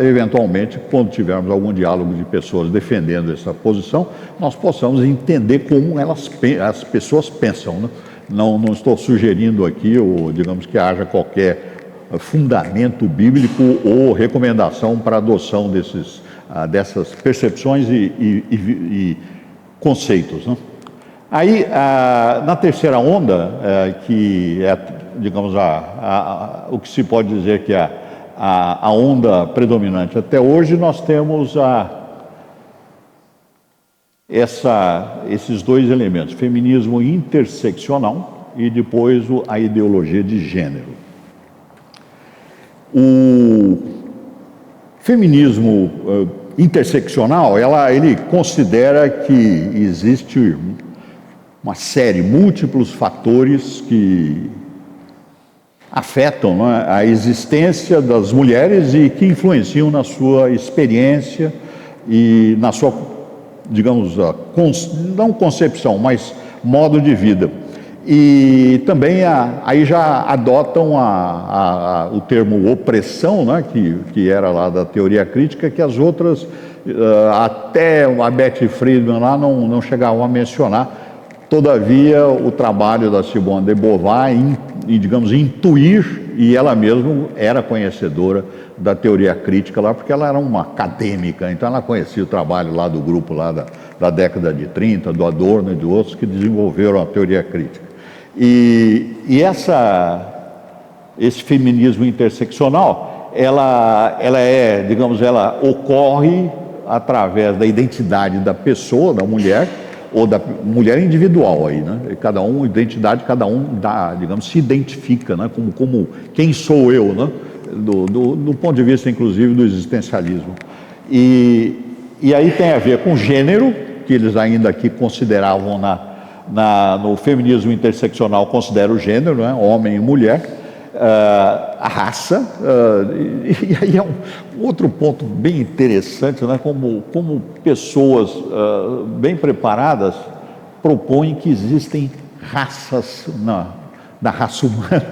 eventualmente, quando tivermos algum diálogo de pessoas defendendo essa posição, nós possamos entender como as pessoas pensam, né? Não estou sugerindo aqui, ou digamos que haja qualquer fundamento bíblico ou recomendação para a adoção dessas percepções e conceitos, né? Aí, na terceira onda, que é, digamos, o que se pode dizer que é a onda predominante até hoje, nós temos esses dois elementos, feminismo interseccional e depois a ideologia de gênero. O feminismo interseccional, ele considera que existe uma série, múltiplos fatores que afetam, né, a existência das mulheres e que influenciam na sua experiência e na sua, digamos, não concepção, mas modo de vida. E também aí já adotam o termo opressão, né, que era lá da teoria crítica, que as outras, até a Betty Friedan lá não chegavam a mencionar. Todavia, o trabalho da Simone de Beauvoir digamos, intuir, e ela mesma era conhecedora da teoria crítica lá, porque ela era uma acadêmica, então ela conhecia o trabalho lá do grupo lá da década de 30, do Adorno e de outros que desenvolveram a teoria crítica. E esse feminismo interseccional, ela ocorre através da identidade da pessoa, da mulher, ou da mulher individual aí, né? Cada um digamos, se identifica, né? Como quem sou eu, né? Do ponto de vista, inclusive, do existencialismo. E aí tem a ver com gênero, que eles ainda aqui consideravam no feminismo interseccional, considera o gênero, né? Homem e mulher, a raça, e aí é um outro ponto bem interessante, né? Como pessoas bem preparadas propõe que existem raças na raça humana.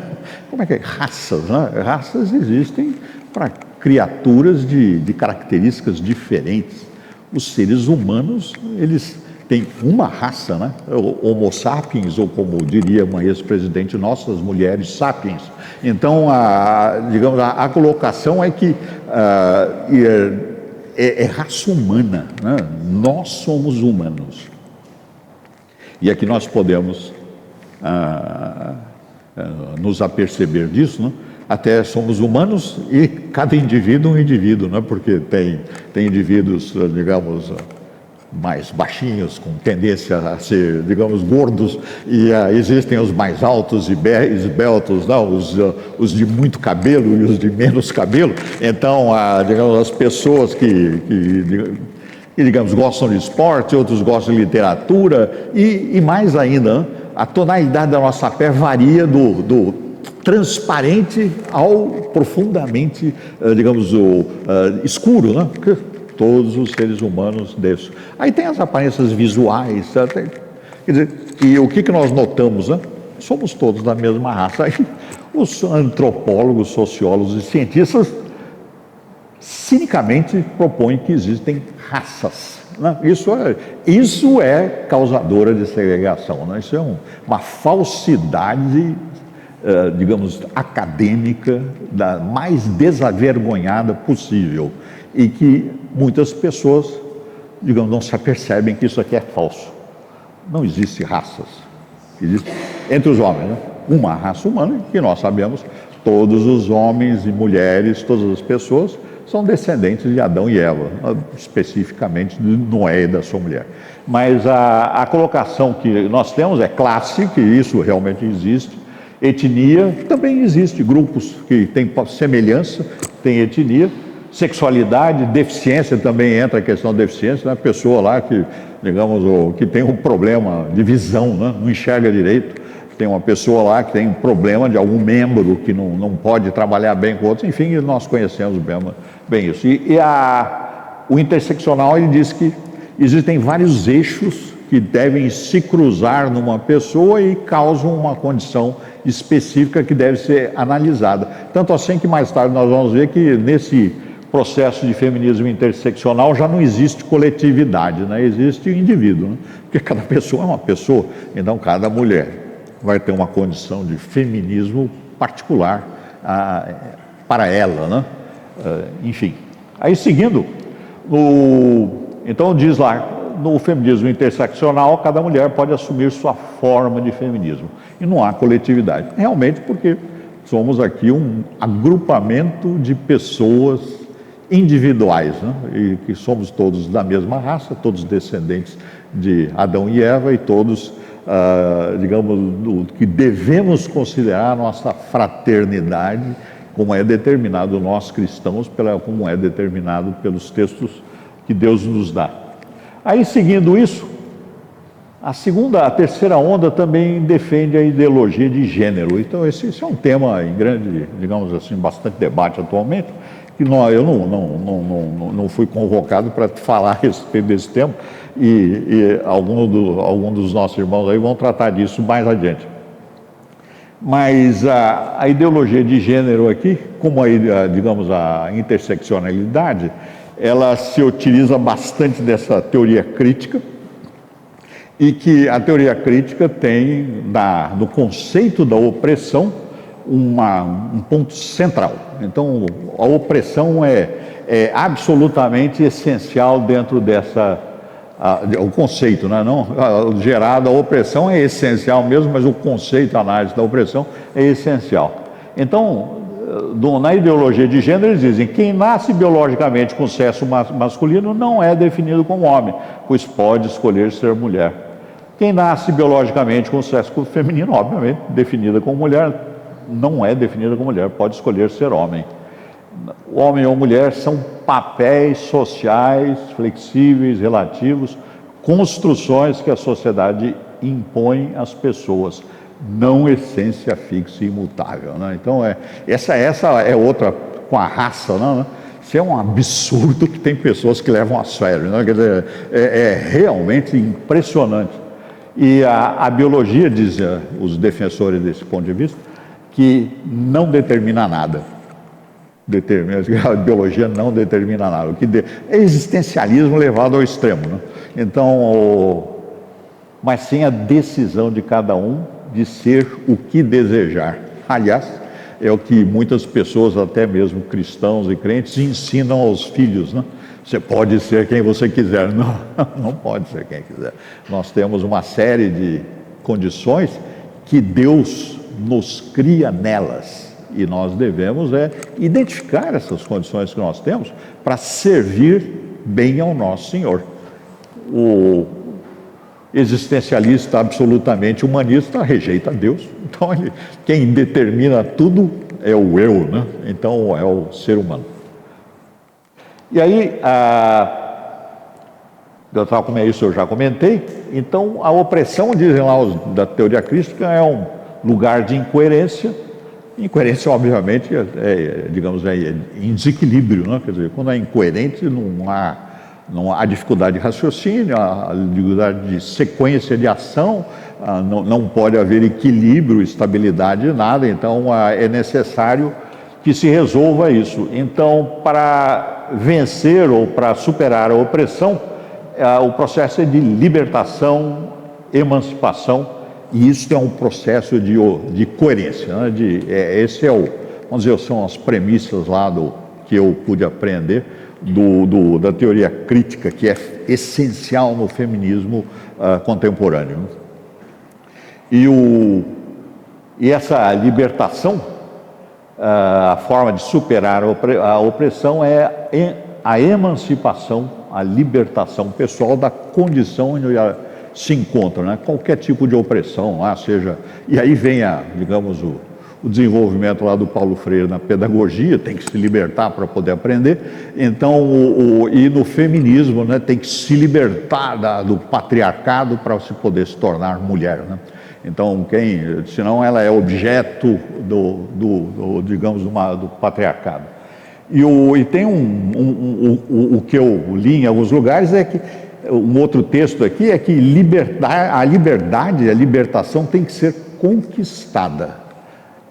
Como é que é? Raças, né? Raças existem para criaturas de características diferentes. Os seres humanos, eles têm uma raça, né? O Homo sapiens, ou como diria uma ex-presidente nossa, as mulheres sapiens. Então, digamos, a colocação é que é raça humana, né? Nós somos humanos. E aqui nós podemos nos aperceber disso, né? Até somos humanos e cada indivíduo é um indivíduo, né? Porque tem indivíduos, digamos, mais baixinhos, com tendência a ser, digamos, gordos, e existem os mais altos e esbeltos, não? Os de muito cabelo e os de menos cabelo. Então, digamos, as pessoas que digamos, gostam de esporte, outros gostam de literatura, e mais ainda, né? A tonalidade da nossa pele varia do transparente ao profundamente, digamos, escuro, né? Porque todos os seres humanos desses. Aí tem as aparências visuais, quer dizer, e o que nós notamos, né? Somos todos da mesma raça. Aí os antropólogos, sociólogos e cientistas cinicamente propõem que existem raças, né? Isso é causadora de segregação, né? Isso é uma falsidade, digamos, acadêmica, da mais desavergonhada possível, e que muitas pessoas, digamos, não se apercebem que isso aqui é falso. Não existe raças. Existe entre os homens, né? Uma raça humana, que nós sabemos, todos os homens e mulheres, todas as pessoas são descendentes de Adão e Eva, especificamente de Noé e da sua mulher. Mas a colocação que nós temos é classe, que isso realmente existe. Etnia, também existe, grupos que têm semelhança, têm etnia. Sexualidade, deficiência, também entra a questão da deficiência, né? Pessoa lá que, digamos, que tem um problema de visão, né? Não enxerga direito. Tem uma pessoa lá que tem um problema de algum membro que não pode trabalhar bem com outros. Enfim, nós conhecemos bem isso. O interseccional, ele diz que existem vários eixos que devem se cruzar numa pessoa e causam uma condição específica que deve ser analisada. Tanto assim que mais tarde nós vamos ver que nesse processo de feminismo interseccional já não existe coletividade, né? Existe o indivíduo, né? Porque cada pessoa é uma pessoa, então cada mulher vai ter uma condição de feminismo particular para ela, né? Enfim. Aí seguindo, então diz lá, no feminismo interseccional, cada mulher pode assumir sua forma de feminismo. E não há coletividade. Realmente porque somos aqui um agrupamento de pessoas individuais, né? E que somos todos da mesma raça, todos descendentes de Adão e Eva, e todos, digamos, que devemos considerar a nossa fraternidade, como é determinado nós cristãos, como é determinado pelos textos que Deus nos dá. Aí, seguindo isso, a terceira onda também defende a ideologia de gênero. Então, esse é um tema em grande, digamos assim, bastante debate atualmente, que eu não fui convocado para falar a respeito desse tema, e alguns dos nossos irmãos aí vão tratar disso mais adiante. Mas a ideologia de gênero aqui, como digamos, a interseccionalidade, ela se utiliza bastante dessa teoria crítica, e que a teoria crítica tem no conceito da opressão um ponto central. Então, a opressão é absolutamente essencial dentro o conceito, né? Não gerado, a opressão é essencial mesmo, mas o conceito, a análise da opressão é essencial. Então, na ideologia de gênero, eles dizem que quem nasce biologicamente com sexo masculino não é definido como homem, pois pode escolher ser mulher. Quem nasce biologicamente com sexo feminino, obviamente, definida como mulher, não é definida como mulher, pode escolher ser homem. Homem ou mulher são papéis sociais, flexíveis, relativos, construções que a sociedade impõe às pessoas, não essência fixa e imutável, né? Então, essa é outra com a raça, né? Isso é um absurdo que tem pessoas que levam a sério, né? Quer dizer, é realmente impressionante. E a biologia, diz os defensores desse ponto de vista, que não determina nada. A biologia não determina nada. O que é existencialismo levado ao extremo, né? Então, mas sim a decisão de cada um de ser o que desejar. Aliás, é o que muitas pessoas, até mesmo cristãos e crentes, ensinam aos filhos, né? Você pode ser quem você quiser. Não, não pode ser quem quiser. Nós temos uma série de condições que Deus nos cria nelas. E nós devemos identificar essas condições que nós temos para servir bem ao nosso Senhor. O existencialista absolutamente humanista rejeita Deus. Então, quem determina tudo é o eu, né? Então, é o ser humano. E aí, como é isso eu já comentei, então a opressão, dizem lá os da teoria crística, é um lugar de incoerência. Incoerência, obviamente, digamos, em desequilíbrio, né? Quer dizer, quando é incoerente, não há dificuldade de raciocínio, há dificuldade de sequência de ação, não pode haver equilíbrio, estabilidade, nada. Então, é necessário que se resolva isso. Então, para vencer ou para superar a opressão, o processo é de libertação, emancipação, e isso é um processo de coerência, né? Esse vamos dizer, são as premissas lá que eu pude aprender da teoria crítica, que é essencial no feminismo contemporâneo. E essa libertação, a forma de superar a opressão é a emancipação, a libertação pessoal da condição onde ela se encontra, né? Qualquer tipo de opressão, seja... E aí vem, digamos, o desenvolvimento lá do Paulo Freire na pedagogia, tem que se libertar para poder aprender. Então, e no feminismo, né, tem que se libertar do patriarcado para se poder se tornar mulher, né? Então, senão ela é objeto digamos, do patriarcado. E tem o que eu li em alguns lugares é que um outro texto aqui é que a libertação tem que ser conquistada.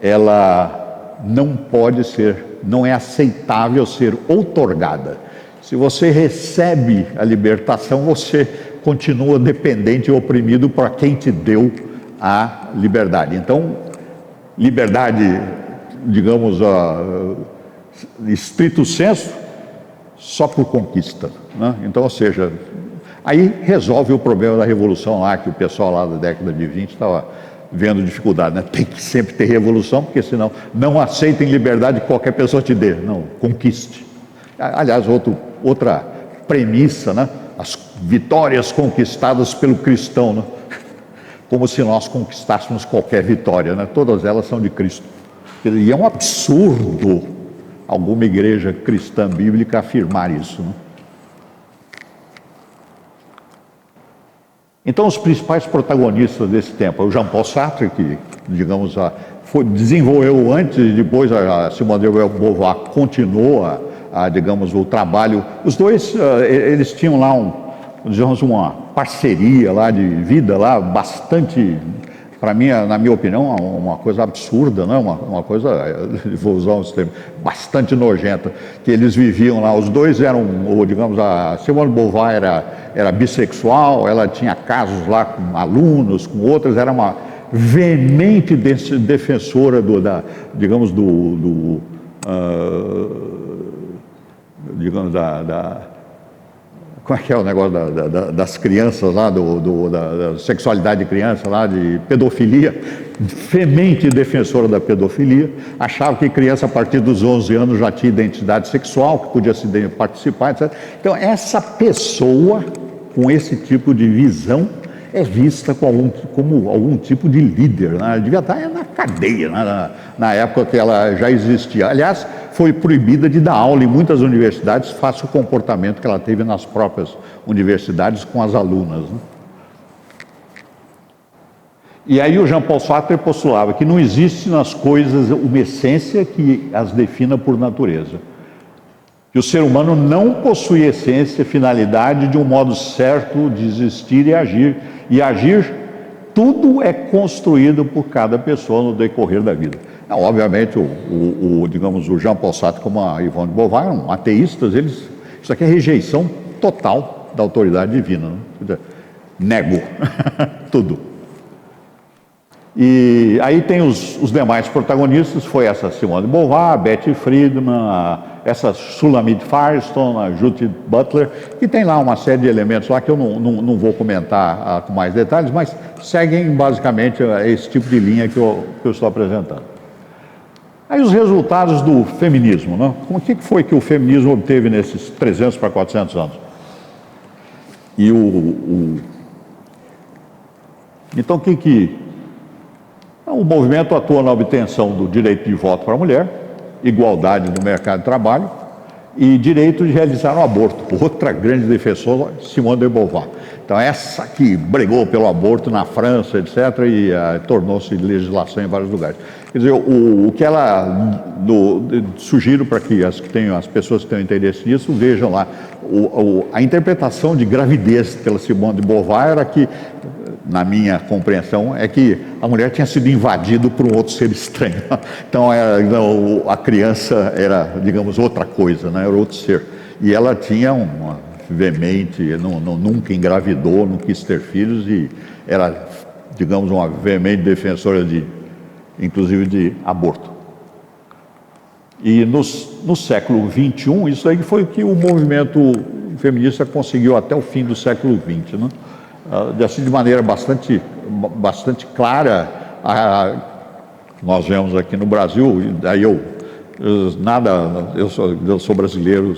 Ela não é aceitável ser outorgada. Se você recebe a libertação, você continua dependente e oprimido para quem te deu a liberdade. Então, liberdade, digamos, estrito senso, só por conquista, né? Então, ou seja, aí resolve o problema da revolução lá, que o pessoal lá da década de 20 estava vendo dificuldade, né? Tem que sempre ter revolução, porque senão não aceitem liberdade que qualquer pessoa te dê, não, conquiste. Aliás, outra premissa, né? As vitórias conquistadas pelo cristão, né? Como se nós conquistássemos qualquer vitória, né? Todas elas são de Cristo. E é um absurdo alguma igreja cristã bíblica afirmar isso, né? Então, os principais protagonistas desse tempo, o Jean-Paul Sartre, que, digamos, desenvolveu antes e depois a Simone de Beauvoir continuou digamos, o trabalho. Os dois, eles tinham lá digamos, uma parceria lá de vida lá bastante, para mim, na minha opinião, uma coisa absurda, né? Uma coisa, vou usar um termo, bastante nojenta, que eles viviam lá. Os dois eram, digamos, a Simone de Beauvoir era bissexual, ela tinha casos lá com alunos, com outras, era uma veemente defensora digamos, digamos, como é que é o negócio das crianças lá, da sexualidade de criança lá, de pedofilia, veemente defensora da pedofilia, achava que criança a partir dos 11 anos já tinha identidade sexual, que podia participar, etc. Então, essa pessoa com esse tipo de visão é vista como algum tipo de líder, né? Ela devia estar na cadeia, né? Na época que ela já existia. Aliás, foi proibida de dar aula em muitas universidades, face ao comportamento que ela teve nas próprias universidades com as alunas, né? E aí o Jean-Paul Sartre postulava que não existe nas coisas uma essência que as defina por natureza. Que o ser humano não possui essência, finalidade de um modo certo de existir e agir tudo é construído por cada pessoa no decorrer da vida. Obviamente, digamos, o Jean-Paul Sartre, como a Simone de Beauvoir, eram ateístas, isso aqui é rejeição total da autoridade divina, né? Quer dizer, nego tudo. E aí tem os demais protagonistas, foi essa Simone de Beauvoir, Betty Friedan, essa Shulamit Firestone, a Judith Butler, que tem lá uma série de elementos lá que eu não vou comentar com mais detalhes, mas seguem basicamente esse tipo de linha que eu estou apresentando. Aí os resultados do feminismo, né? O que foi que o feminismo obteve nesses 300 para 400 anos? E então o movimento atua na obtenção do direito de voto para a mulher, igualdade no mercado de trabalho e direito de realizar um aborto. Outra grande defensora, Simone de Beauvoir. Então essa que brigou pelo aborto na França, etc., e tornou-se legislação em vários lugares. Quer dizer, o que ela sugiro para que as pessoas que tenham interesse nisso vejam lá, a interpretação de gravidez pela Simone de Beauvoir era que, na minha compreensão, é que a mulher tinha sido invadida por um outro ser estranho. Então a criança era, digamos, outra coisa, né? Era outro ser. E ela tinha uma veemente, nunca engravidou, não quis ter filhos e era, digamos, uma veemente defensora inclusive de aborto. E no século XXI, isso aí foi o que o movimento feminista conseguiu até o fim do século XX, né? Assim, de maneira bastante clara, nós vemos aqui no Brasil, e daí eu sou brasileiro,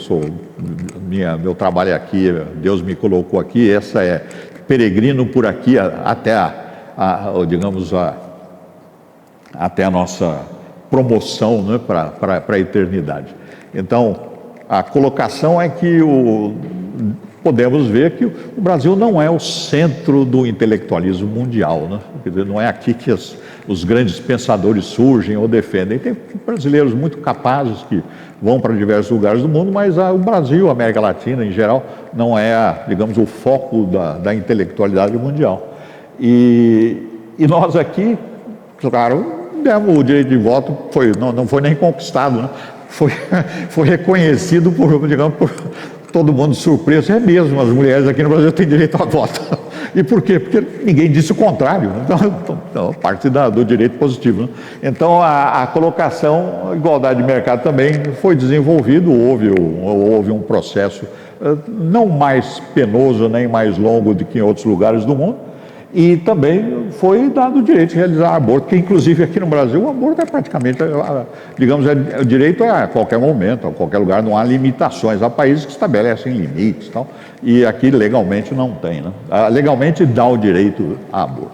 meu trabalho é aqui, Deus me colocou aqui, essa é peregrino por aqui até até a nossa promoção, né, para a eternidade. Então, a colocação é que podemos ver que o Brasil não é o centro do intelectualismo mundial, né? Quer dizer, não é aqui que os grandes pensadores surgem ou defendem. Tem brasileiros muito capazes que vão para diversos lugares do mundo, mas o Brasil, a América Latina em geral, não é, digamos, o foco da intelectualidade mundial. E nós aqui, claro, demos o direito de voto, não foi nem conquistado, né? Foi reconhecido por todo mundo surpreso. É mesmo, as mulheres aqui no Brasil têm direito a voto. E por quê? Porque ninguém disse o contrário. Então parte do direito positivo, né? Então a colocação, a igualdade de mercado também foi desenvolvido, houve um processo não mais penoso nem mais longo do que em outros lugares do mundo. E também foi dado o direito de realizar aborto, que inclusive aqui no Brasil o aborto é praticamente, digamos, o direito é a qualquer momento, a qualquer lugar, não há limitações. Há países que estabelecem limites, tal, e aqui legalmente não tem, né? Legalmente dá o direito a aborto.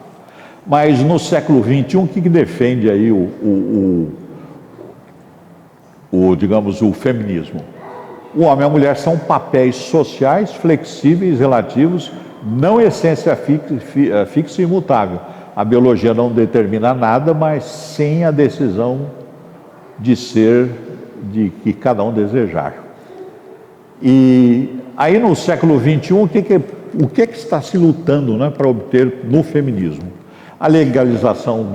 Mas no século XXI, o que defende aí digamos, o feminismo? O homem e a mulher são papéis sociais, flexíveis, relativos, não essência fixa e imutável. A biologia não determina nada, mas sem a decisão de ser de que cada um desejar. E aí no século XXI, o que está se lutando, né, para obter no feminismo? A legalização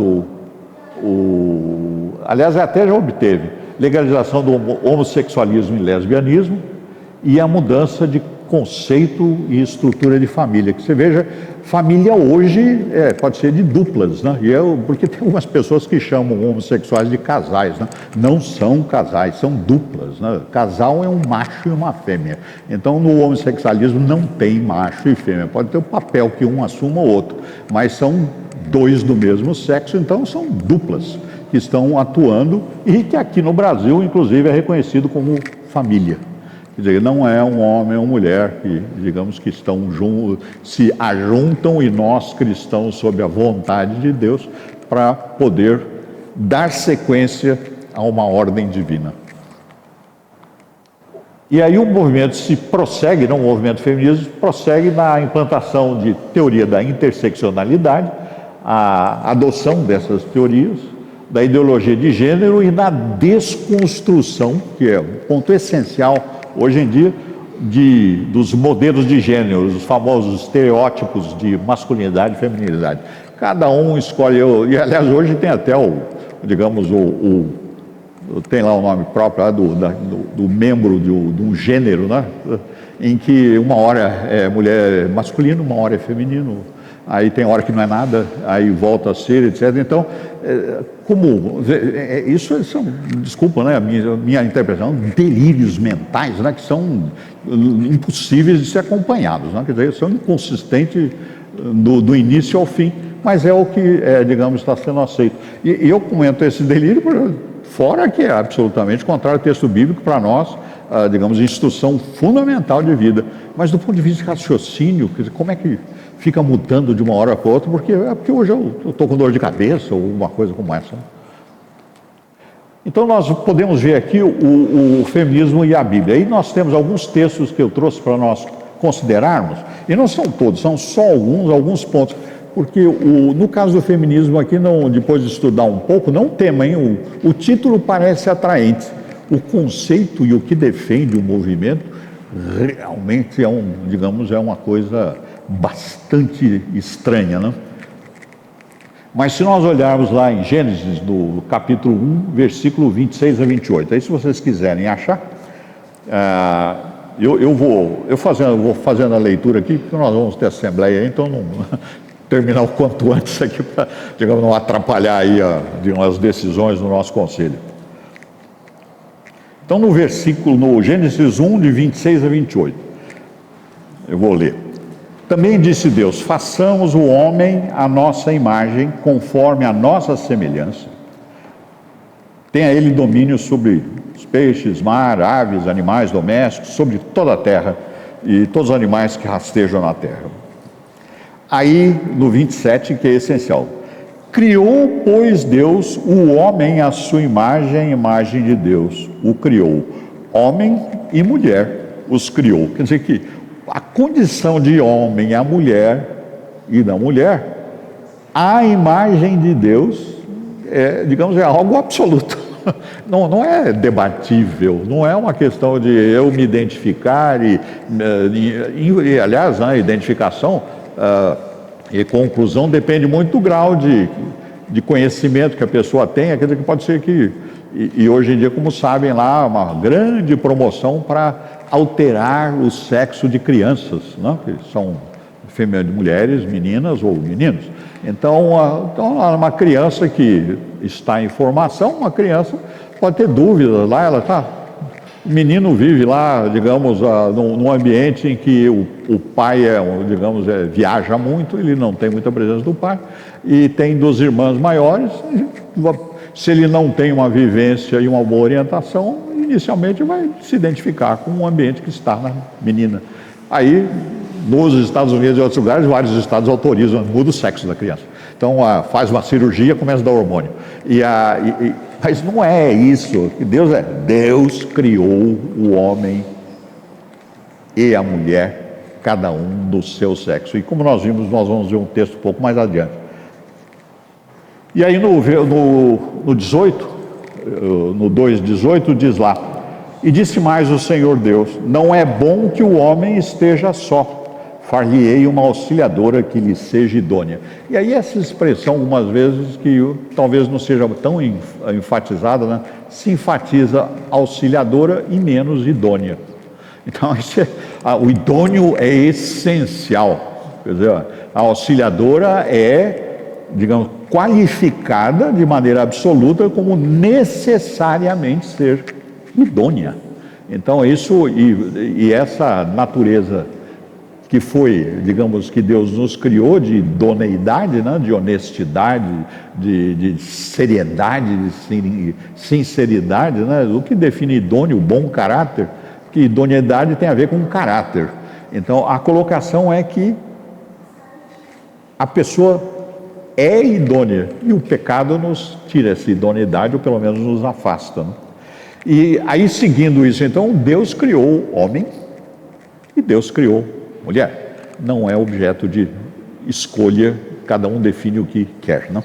aliás, até já obteve, legalização do homossexualismo e lesbianismo e a mudança de conceito e estrutura de família. Que você veja, família hoje pode ser de duplas, né? Porque tem algumas pessoas que chamam homossexuais de casais, né? Não são casais, são duplas, né? Casal é um macho e uma fêmea. Então no homossexualismo não tem macho e fêmea, pode ter o papel que um assuma ou outro, mas são dois do mesmo sexo, então são duplas que estão atuando e que aqui no Brasil, inclusive, é reconhecido como família. Quer dizer, não é um homem ou uma mulher que, digamos, que estão se ajuntam e nós cristãos, sob a vontade de Deus, para poder dar sequência a uma ordem divina. E aí o movimento o movimento feminista prossegue na implantação de teoria da interseccionalidade, a adoção dessas teorias, da ideologia de gênero e na desconstrução, que é um ponto essencial hoje em dia, dos modelos de gênero, os famosos estereótipos de masculinidade e feminilidade. Cada um escolhe, e aliás hoje tem até digamos, tem lá o nome próprio lá do membro de um gênero, né? Em que uma hora é mulher masculino, uma hora é feminino, aí tem hora que não é nada, aí volta a ser, etc. Então, isso são, desculpa, né, a minha interpretação, delírios mentais, né, que são impossíveis de ser acompanhados, né, quer dizer, são inconsistentes do início ao fim, mas é o que, digamos, está sendo aceito. E eu comento esse delírio, fora que é absolutamente contrário ao texto bíblico para nós, digamos, instrução fundamental de vida. Mas do ponto de vista de raciocínio, quer dizer, como é que fica mudando de uma hora para outra? Porque hoje eu estou com dor de cabeça ou uma coisa como essa. Então nós podemos ver aqui o feminismo e a Bíblia. Aí nós temos alguns textos que eu trouxe para nós considerarmos, e não são todos, são só alguns pontos. Porque no caso do feminismo aqui, depois de estudar um pouco, não tema, hein? O título parece atraente. O conceito e o que defende o movimento realmente é uma coisa bastante estranha, né? Mas se nós olharmos lá em Gênesis, no capítulo 1, versículo 26 a 28, aí se vocês quiserem achar, eu vou fazendo a leitura aqui, porque nós vamos ter assembleia aí, então não terminar o quanto antes aqui para, digamos, não atrapalhar aí as decisões do nosso conselho. Então no Gênesis 1, de 26 a 28, eu vou ler. Também disse Deus: façamos o homem à nossa imagem, conforme a nossa semelhança. Tenha ele domínio sobre os peixes, mar, aves, animais domésticos, sobre toda a terra e todos os animais que rastejam na terra. Aí, no 27, que é essencial. Criou, pois, Deus o homem à sua imagem, imagem de Deus o criou. Homem e mulher os criou. Quer dizer que a condição de homem, a mulher e da mulher, a imagem de Deus, digamos, é algo absoluto. Não é debatível, não é uma questão de eu me identificar e aliás, a identificação e conclusão depende muito do grau de conhecimento que a pessoa tenha. Quer dizer, que pode ser que, e hoje em dia, como sabem lá, uma grande promoção para alterar o sexo de crianças, né? Que são mulheres, meninas ou meninos. Então, uma criança que está em formação, uma criança pode ter dúvidas lá, o menino vive lá, digamos, num ambiente em que o pai viaja muito, ele não tem muita presença do pai, e tem 2 irmãs maiores. Se ele não tem uma vivência e uma boa orientação, inicialmente vai se identificar com o ambiente que está na menina. Aí, nos Estados Unidos e outros lugares, vários estados autorizam, muda o sexo da criança. Então, faz uma cirurgia, começa a dar hormônio. Mas não é isso. Deus criou o homem e a mulher, cada um do seu sexo. E como nós vimos, nós vamos ver um texto um pouco mais adiante. E aí no 18, no 2:18, diz lá: e disse mais o Senhor Deus: não é bom que o homem esteja só. Far-lhe-ei uma auxiliadora que lhe seja idônea. E aí essa expressão, algumas vezes, que talvez não seja tão enfatizada, né? Se enfatiza auxiliadora e menos idônea. Então, o idôneo é essencial. Quer dizer, a auxiliadora digamos, qualificada de maneira absoluta como necessariamente ser idônea. Então, isso e essa natureza que foi, digamos, que Deus nos criou de idoneidade, né? De honestidade, de seriedade, de sinceridade, né? O que define idôneo, bom caráter, que idoneidade tem a ver com caráter. Então, a colocação é que a pessoa é idônea, e o pecado nos tira essa idoneidade, ou pelo menos nos afasta, né? E aí, seguindo isso, então, Deus criou homem e Deus criou mulher. Não é objeto de escolha, cada um define o que quer, não?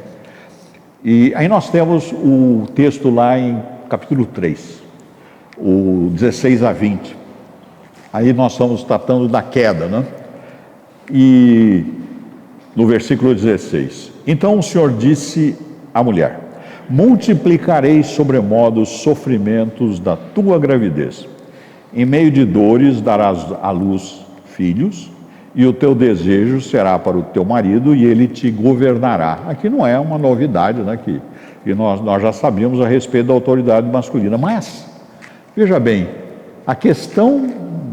E aí nós temos o texto lá em capítulo 3, o 16 a 20. Aí nós estamos tratando da queda, né? E no versículo 16. Então o Senhor disse à mulher: multiplicarei sobremodo os sofrimentos da tua gravidez. Em meio de dores darás à luz filhos, e o teu desejo será para o teu marido, e ele te governará. Aqui não é uma novidade, né, que nós já sabíamos a respeito da autoridade masculina. Mas, veja bem, a questão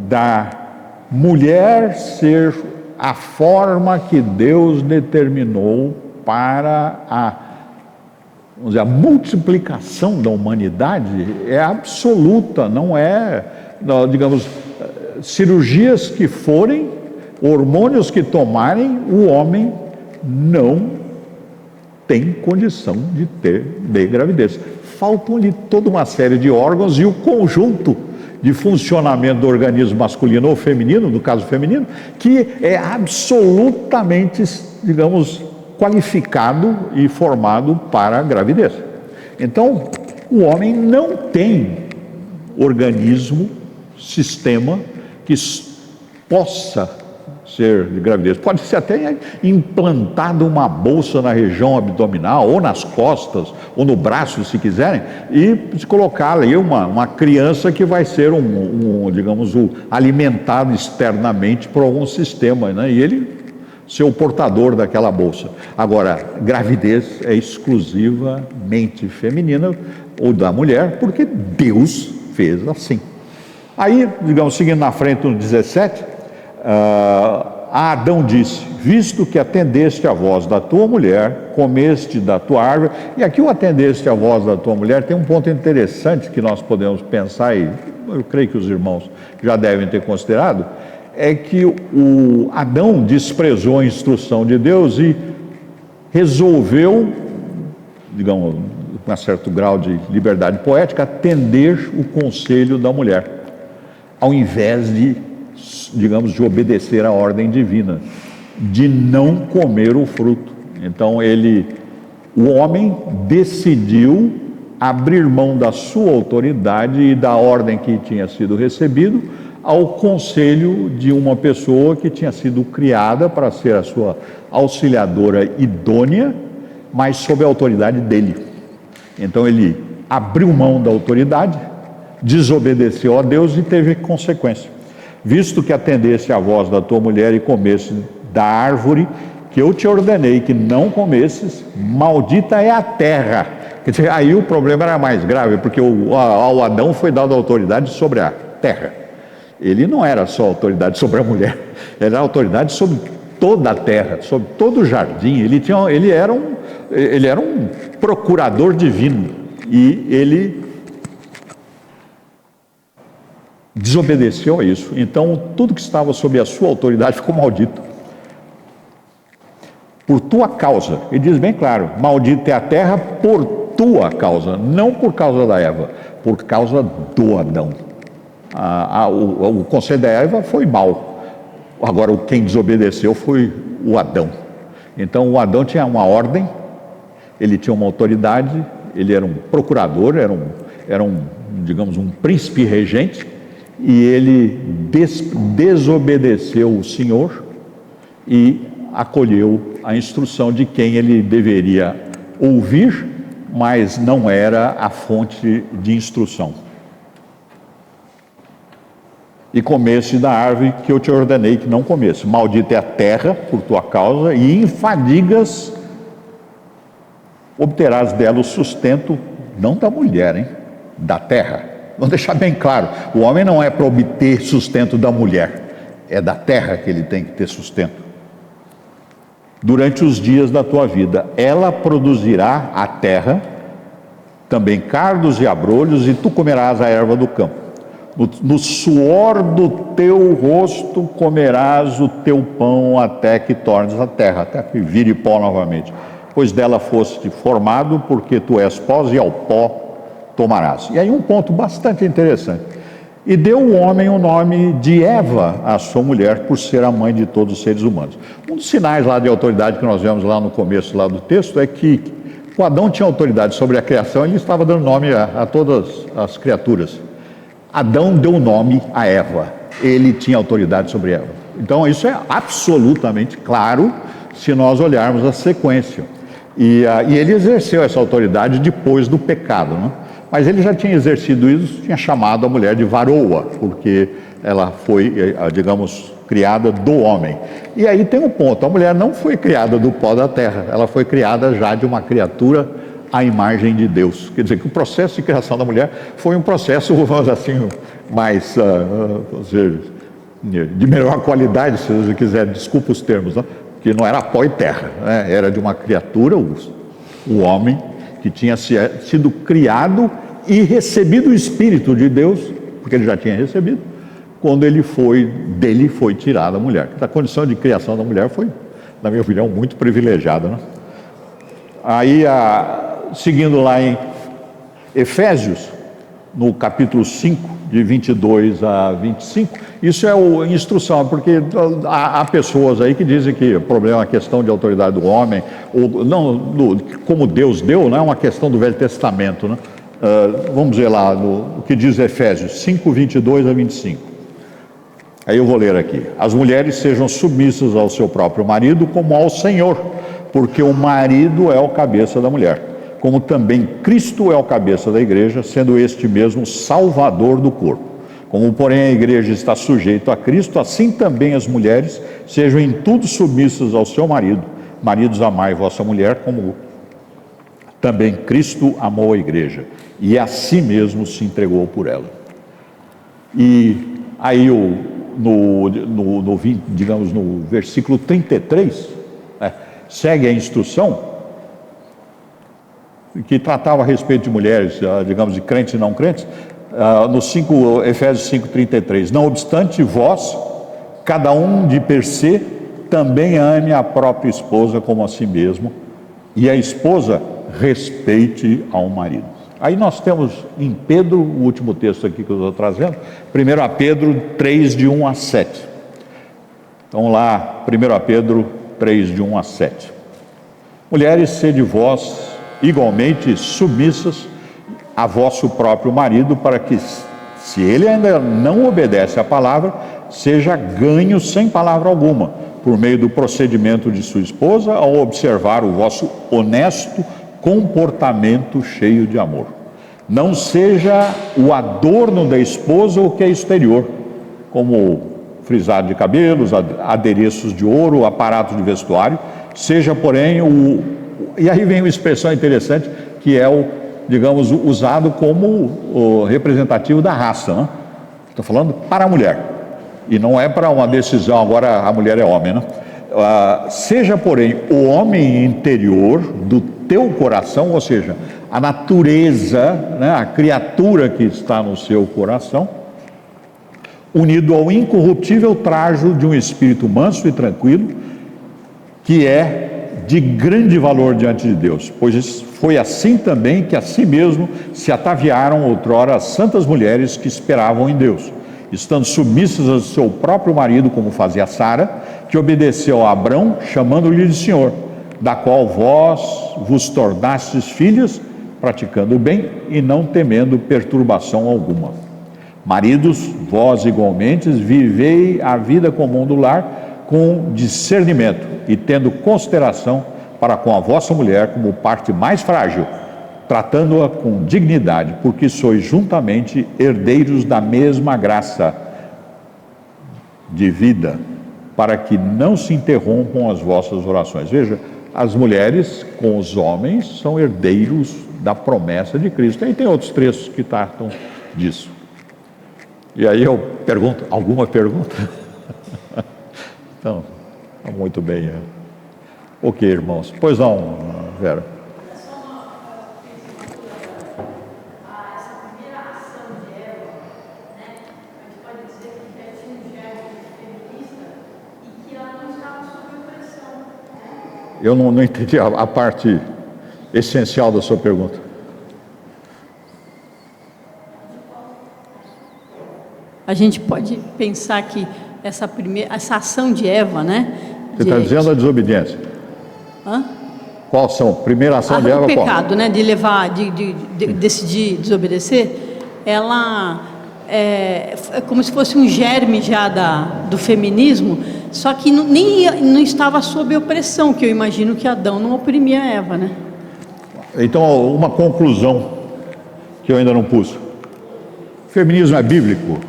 da mulher ser a forma que Deus determinou para vamos dizer, a multiplicação da humanidade é absoluta, não é, digamos, cirurgias que forem, hormônios que tomarem, o homem não tem condição de ter gravidez. Faltam-lhe toda uma série de órgãos e o conjunto de funcionamento do organismo masculino ou feminino, no caso feminino, que é absolutamente, digamos, qualificado e formado para a gravidez. Então, o homem não tem organismo, sistema que possa ser de gravidez. Pode ser até implantado uma bolsa na região abdominal, ou nas costas, ou no braço, se quiserem, e se colocar ali uma criança que vai ser digamos, alimentado externamente por algum sistema, né? E ele ser o portador daquela bolsa. Agora, gravidez é exclusivamente feminina ou da mulher, porque Deus fez assim. Aí, digamos, seguindo na frente no 17, Adão disse: visto que atendeste à voz da tua mulher, comeste da tua árvore. E aqui o atendeste à voz da tua mulher tem um ponto interessante que nós podemos pensar, e eu creio que os irmãos já devem ter considerado, é que o Adão desprezou a instrução de Deus e resolveu, digamos, com um certo grau de liberdade poética, atender o conselho da mulher, ao invés de, digamos, de obedecer à ordem divina, de não comer o fruto. Então o homem decidiu abrir mão da sua autoridade e da ordem que tinha sido recebido ao conselho de uma pessoa que tinha sido criada para ser a sua auxiliadora idônea, mas sob a autoridade dele. Então ele abriu mão da autoridade, desobedeceu a Deus e teve consequência. Visto que atendesse à voz da tua mulher e comesse da árvore que eu te ordenei que não comesses, maldita é a terra. Quer dizer, aí o problema era mais grave, porque ao Adão foi dada autoridade sobre a terra. Ele não era só autoridade sobre a mulher, ele era autoridade sobre toda a terra, sobre todo o jardim. Ele era um procurador divino, e ele desobedeceu a isso. Então tudo que estava sob a sua autoridade ficou maldito. Por tua causa, ele diz bem claro: maldita é a terra por tua causa, não por causa da Eva, por causa do Adão. O conselho da Eva foi mau, agora quem desobedeceu foi o Adão. Então o Adão tinha uma ordem, ele tinha uma autoridade, ele era um procurador, era um digamos, um príncipe regente, e ele desobedeceu o Senhor e acolheu a instrução de quem ele deveria ouvir, mas não era a fonte de instrução. E comesse da árvore que eu te ordenei que não comesse. Maldita é a terra por tua causa, e em fadigas obterás dela o sustento, não da mulher, hein? Da terra. Vamos deixar bem claro, o homem não é para obter sustento da mulher, é da terra que ele tem que ter sustento. Durante os dias da tua vida, ela produzirá, a terra, também cardos e abrolhos, e tu comerás a erva do campo. No suor do teu rosto comerás o teu pão até que tornes a terra, até que vire pó novamente. Pois dela foste formado, porque tu és pó, e ao pó tomarás. E aí um ponto bastante interessante. E deu o homem o nome de Eva à sua mulher, por ser a mãe de todos os seres humanos. Um dos sinais lá de autoridade que nós vemos lá no começo lá do texto é que o Adão tinha autoridade sobre a criação, ele estava dando nome a todas as criaturas. Adão deu nome a Eva, ele tinha autoridade sobre Eva. Então isso é absolutamente claro, se nós olharmos a sequência. E ele exerceu essa autoridade depois do pecado, né? Mas ele já tinha exercido isso, tinha chamado a mulher de varoa, porque ela foi, digamos, criada do homem. E aí tem um ponto, a mulher não foi criada do pó da terra, ela foi criada já de uma criatura à imagem de Deus. Quer dizer que o processo de criação da mulher foi um processo, vamos dizer assim, mais, vamos dizer, de melhor qualidade, se você quiser, desculpa os termos, né? Que não era pó e terra, né? Era de uma criatura, o homem, que tinha sido criado e recebido o Espírito de Deus, porque ele já tinha recebido, quando dele foi tirada a mulher. A condição de criação da mulher foi, na minha opinião, muito privilegiada, né? Aí, seguindo lá em Efésios, no capítulo 5, de 22 a 25, isso é instrução, porque há pessoas aí que dizem que o problema é a questão de autoridade do homem, ou não, como Deus deu, não é uma questão do Velho Testamento, né? Vamos ver lá o que diz Efésios 5, 22 a 25. Aí eu vou ler aqui. As mulheres sejam submissas ao seu próprio marido como ao Senhor, porque o marido é o cabeça da mulher, como também Cristo é o cabeça da igreja, sendo este mesmo Salvador do corpo. Como, porém, a igreja está sujeita a Cristo, assim também as mulheres sejam em tudo submissas ao seu marido. Maridos, amai vossa mulher, como também Cristo amou a igreja, e a si mesmo se entregou por ela. E aí, digamos, no versículo 33, segue a instrução, que tratava a respeito de mulheres, digamos, de crentes e não crentes, no Efésios 5:33. Não obstante, vós, cada um de per se, também ame a própria esposa como a si mesmo, e a esposa respeite ao marido. Aí nós temos em Pedro, o último texto aqui que eu estou trazendo, 1 Pedro 3, de 1 a 7. Então lá, 1 Pedro 3, de 1 a 7. Mulheres, sede vós igualmente submissas a vosso próprio marido, para que, se ele ainda não obedece à palavra, seja ganho sem palavra alguma, por meio do procedimento de sua esposa, ao observar o vosso honesto comportamento cheio de amor. Não seja o adorno da esposa o que é exterior, como frisado de cabelos, adereços de ouro, aparatos de vestuário, seja, porém, e aí vem uma expressão interessante, que é digamos, usado como representativo da raça, né? Estou falando para a mulher, e não é para uma decisão, agora a mulher é homem, né? Seja, porém, o homem interior do teu coração, ou seja, a natureza, né, a criatura que está no seu coração, unido ao incorruptível trajo de um espírito manso e tranquilo, que é de grande valor diante de Deus, pois foi assim também que a si mesmo se ataviaram outrora as santas mulheres que esperavam em Deus, estando submissas ao seu próprio marido, como fazia Sara, que obedeceu a Abrão, chamando-lhe de Senhor, da qual vós vos tornastes filhas, praticando o bem e não temendo perturbação alguma. Maridos, vós igualmente vivei a vida comum do lar com discernimento e tendo consideração para com a vossa mulher como parte mais frágil, tratando-a com dignidade, porque sois juntamente herdeiros da mesma graça de vida, para que não se interrompam as vossas orações. Veja, as mulheres com os homens são herdeiros da promessa de Cristo. Aí tem outros trechos que tratam disso. E aí eu pergunto, alguma pergunta? Então, muito bem. Ok, irmãos. Pois não, Vera. Essa primeira ação de Eva, né? A gente pode dizer que já tinha um germe feminista e que ela não estava sob opressão, né? Eu não entendi a parte essencial da sua pergunta. A gente pode pensar que essa ação de Eva, né? Você está dizendo a desobediência? Hã? Qual ação? Primeira ação de Eva, o pecado, qual? né? De levar, de decidir desobedecer, ela é como se fosse um germe já do feminismo Só que não estava sob opressão, que eu imagino que Adão não oprimia Eva, né? Então, uma conclusão que eu ainda não pus. Feminismo é bíblico?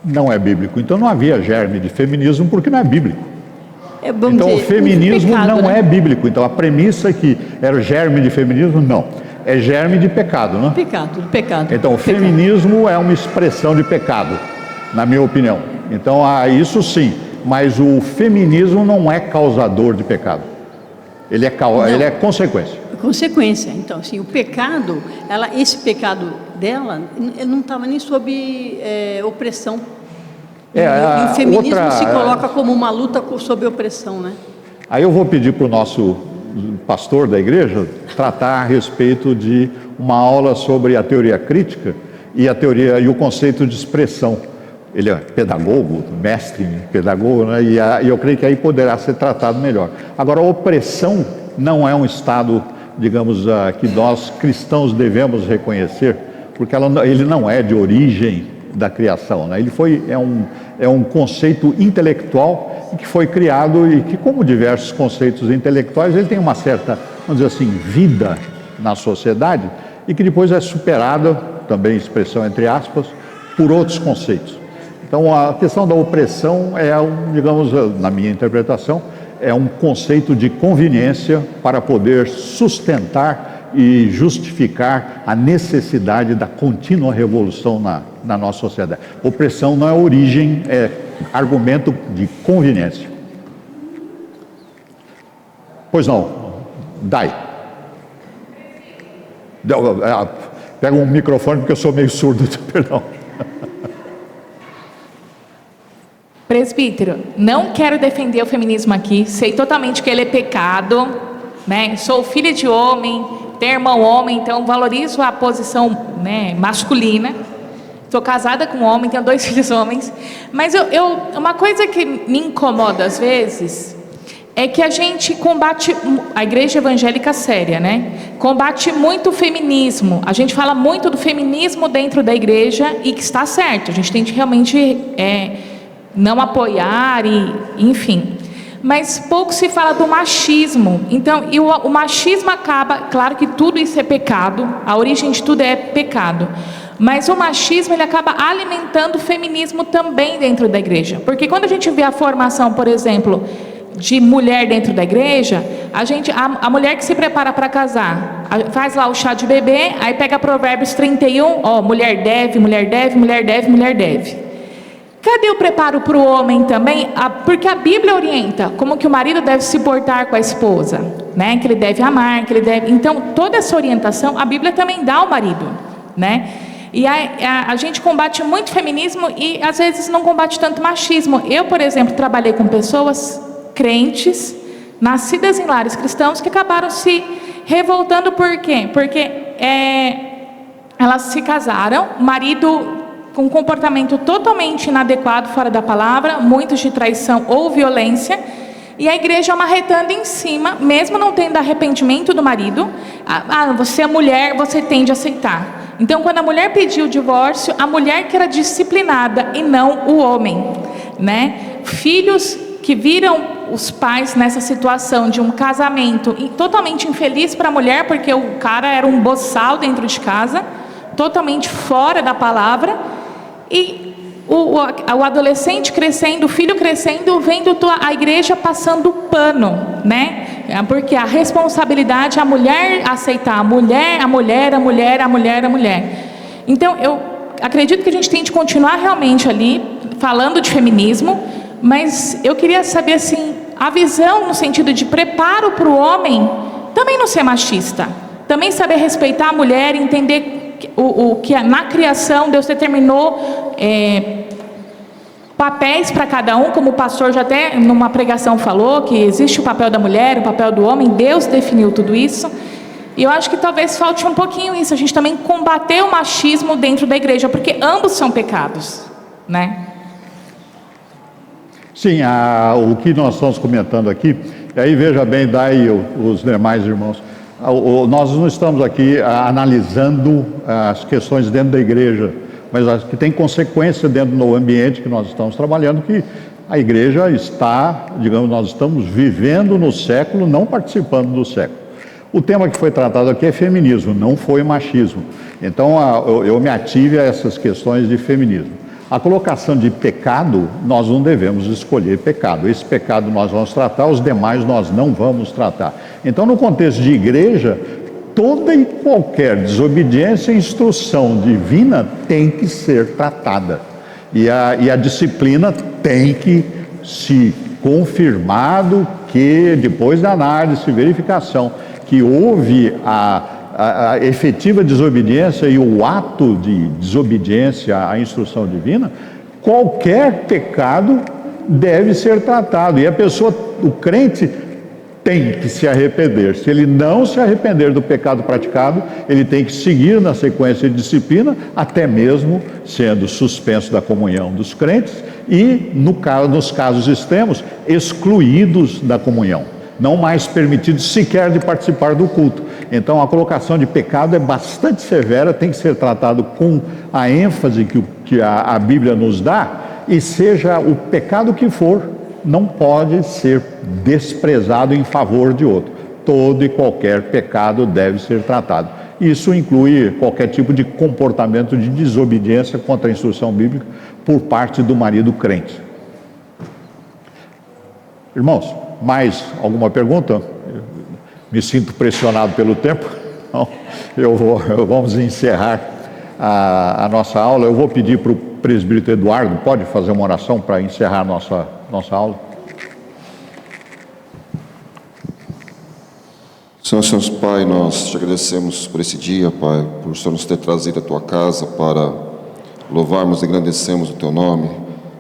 Não é bíblico. Então não havia germe de feminismo porque não é bíblico. Então dizer, o feminismo pecado, não é bíblico. Então a premissa que era germe de feminismo, não. É germe de pecado, não? Pecado. Então o feminismo é uma expressão de pecado, na minha opinião. Então isso sim, mas o feminismo não é causador de pecado. Ele é consequência. Consequência. Então, assim, o pecado, esse pecado dela, ele não estava nem sob opressão. E o feminismo se coloca como uma luta sob opressão, né? Aí eu vou pedir para o nosso pastor da igreja tratar a respeito de uma aula sobre a teoria crítica e a teoria e o conceito de expressão. Ele é pedagogo, mestre em pedagogo, né? E eu creio que aí poderá ser tratado melhor. Agora, a opressão não é um estado, digamos, que nós cristãos devemos reconhecer, porque ele não é de origem da criação, né? É um conceito intelectual que foi criado e que, como diversos conceitos intelectuais, ele tem uma certa, vamos dizer assim, vida na sociedade e que depois é superada, também expressão entre aspas, por outros conceitos. Então, a questão da opressão digamos, na minha interpretação, é um conceito de conveniência para poder sustentar e justificar a necessidade da contínua revolução na nossa sociedade. Opressão não é origem, é argumento de conveniência. Pois não, Dai. Pega um microfone porque eu sou meio surdo, perdão. Presbítero, não quero defender o feminismo aqui, sei totalmente que ele é pecado, né? Sou filha de homem, tenho irmão homem, então valorizo a posição, né, masculina. Sou casada com um homem, tenho 2 filhos homens. Mas uma coisa que me incomoda às vezes é que a gente combate, a igreja evangélica séria, né? Combate muito o feminismo. A gente fala muito do feminismo dentro da igreja e que está certo. A gente tem que realmente não apoiar enfim. Mas pouco se fala do machismo. Então, o machismo acaba, claro que tudo isso é pecado, a origem de tudo é pecado. Mas o machismo, ele acaba alimentando o feminismo também dentro da igreja. Porque quando a gente vê a formação, por exemplo, de mulher dentro da igreja, a mulher que se prepara para casar, faz lá o chá de bebê, aí pega Provérbios 31, mulher deve, mulher deve, mulher deve, mulher deve. Cadê o preparo para o homem também? Porque a Bíblia orienta como que o marido deve se portar com a esposa, né? Que ele deve amar, que ele deve... Então, toda essa orientação, a Bíblia também dá ao marido, né? E a gente combate muito feminismo e às vezes não combate tanto machismo. Eu, por exemplo, trabalhei com pessoas crentes, nascidas em lares cristãos, que acabaram se revoltando. Por quê? Porque elas se casaram, o marido com um comportamento totalmente inadequado, fora da palavra, muitos de traição ou violência, e a igreja amarretando em cima, mesmo não tendo arrependimento do marido. Você é mulher, você tem de aceitar. Então, quando a mulher pediu o divórcio, a mulher que era disciplinada e não o homem, né? Filhos que viram os pais nessa situação de um casamento totalmente infeliz para a mulher, porque o cara era um boçal dentro de casa, totalmente fora da palavra, e o adolescente crescendo, o filho crescendo, vendo a igreja passando pano, né? Porque a responsabilidade é a mulher aceitar, a mulher. Então, eu acredito que a gente tem de continuar realmente ali, falando de feminismo, mas eu queria saber, assim, a visão no sentido de preparo para o homem, também não ser machista, também saber respeitar a mulher, entender o que na criação Deus determinou papéis para cada um, como o pastor já até numa pregação falou, que existe o papel da mulher, o papel do homem, Deus definiu tudo isso. E eu acho que talvez falte um pouquinho isso, a gente também combater o machismo dentro da igreja, porque ambos são pecados, né? Sim, o que nós estamos comentando aqui, e aí veja bem, Dai os demais irmãos, nós não estamos aqui analisando as questões dentro da igreja, mas que tem consequência dentro do ambiente que nós estamos trabalhando, que A igreja está, digamos, nós estamos vivendo no século, não participando do século. O tema que foi tratado aqui é feminismo, não foi machismo. Então, eu me ative a essas questões de feminismo. A colocação de pecado, nós não devemos escolher pecado. Esse pecado nós vamos tratar, os demais nós não vamos tratar. Então, no contexto de igreja, toda e qualquer desobediência à instrução divina tem que ser tratada. E a disciplina tem que se confirmado que, depois da análise e verificação, que houve a efetiva desobediência e o ato de desobediência à instrução divina, qualquer pecado deve ser tratado. E a pessoa, o crente, tem que se arrepender. Se ele não se arrepender do pecado praticado, ele tem que seguir na sequência de disciplina, até mesmo sendo suspenso da comunhão dos crentes e, nos casos extremos, excluídos da comunhão, não mais permitidos sequer de participar do culto. Então, a colocação de pecado é bastante severa, tem que ser tratado com a ênfase que a Bíblia nos dá, e seja o pecado que for, não pode ser desprezado em favor de outro. Todo e qualquer pecado deve ser tratado. Isso inclui qualquer tipo de comportamento de desobediência contra a instrução bíblica por parte do marido crente. Irmãos, mais alguma pergunta? Me sinto pressionado pelo tempo. Então, vamos encerrar a nossa aula. Eu vou pedir para o presbítero Eduardo, pode fazer uma oração para encerrar nossa aula? Senhor Pai, nós te agradecemos por esse dia, Pai, por o Senhor nos ter trazido à tua casa para louvarmos e engrandecemos o teu nome,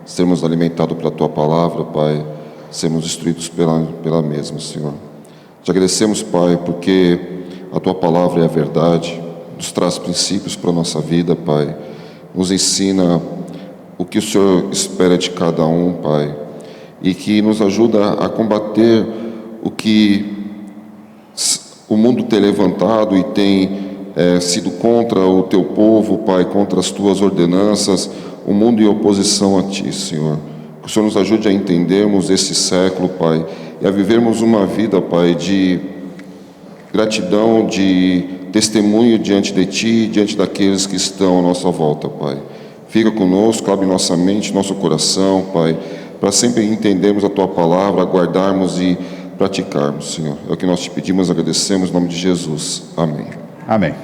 sermos alimentados pela tua palavra, Pai, sermos instruídos pela mesma, Senhor. Te agradecemos, Pai, porque a tua palavra é a verdade, nos traz princípios para a nossa vida, Pai, nos ensina o que o Senhor espera de cada um, Pai, e que nos ajuda a combater o que o mundo tem levantado e tem sido contra o teu povo, Pai, contra as tuas ordenanças, o mundo em oposição a ti, Senhor. Que o Senhor nos ajude a entendermos esse século, Pai, e a vivermos uma vida, Pai, de gratidão, de testemunho diante de ti, diante daqueles que estão à nossa volta, Pai. Fica conosco, abre nossa mente, nosso coração, Pai, para sempre entendermos a tua palavra, guardarmos e praticarmos, Senhor. É o que nós te pedimos, agradecemos em nome de Jesus. Amém. Amém.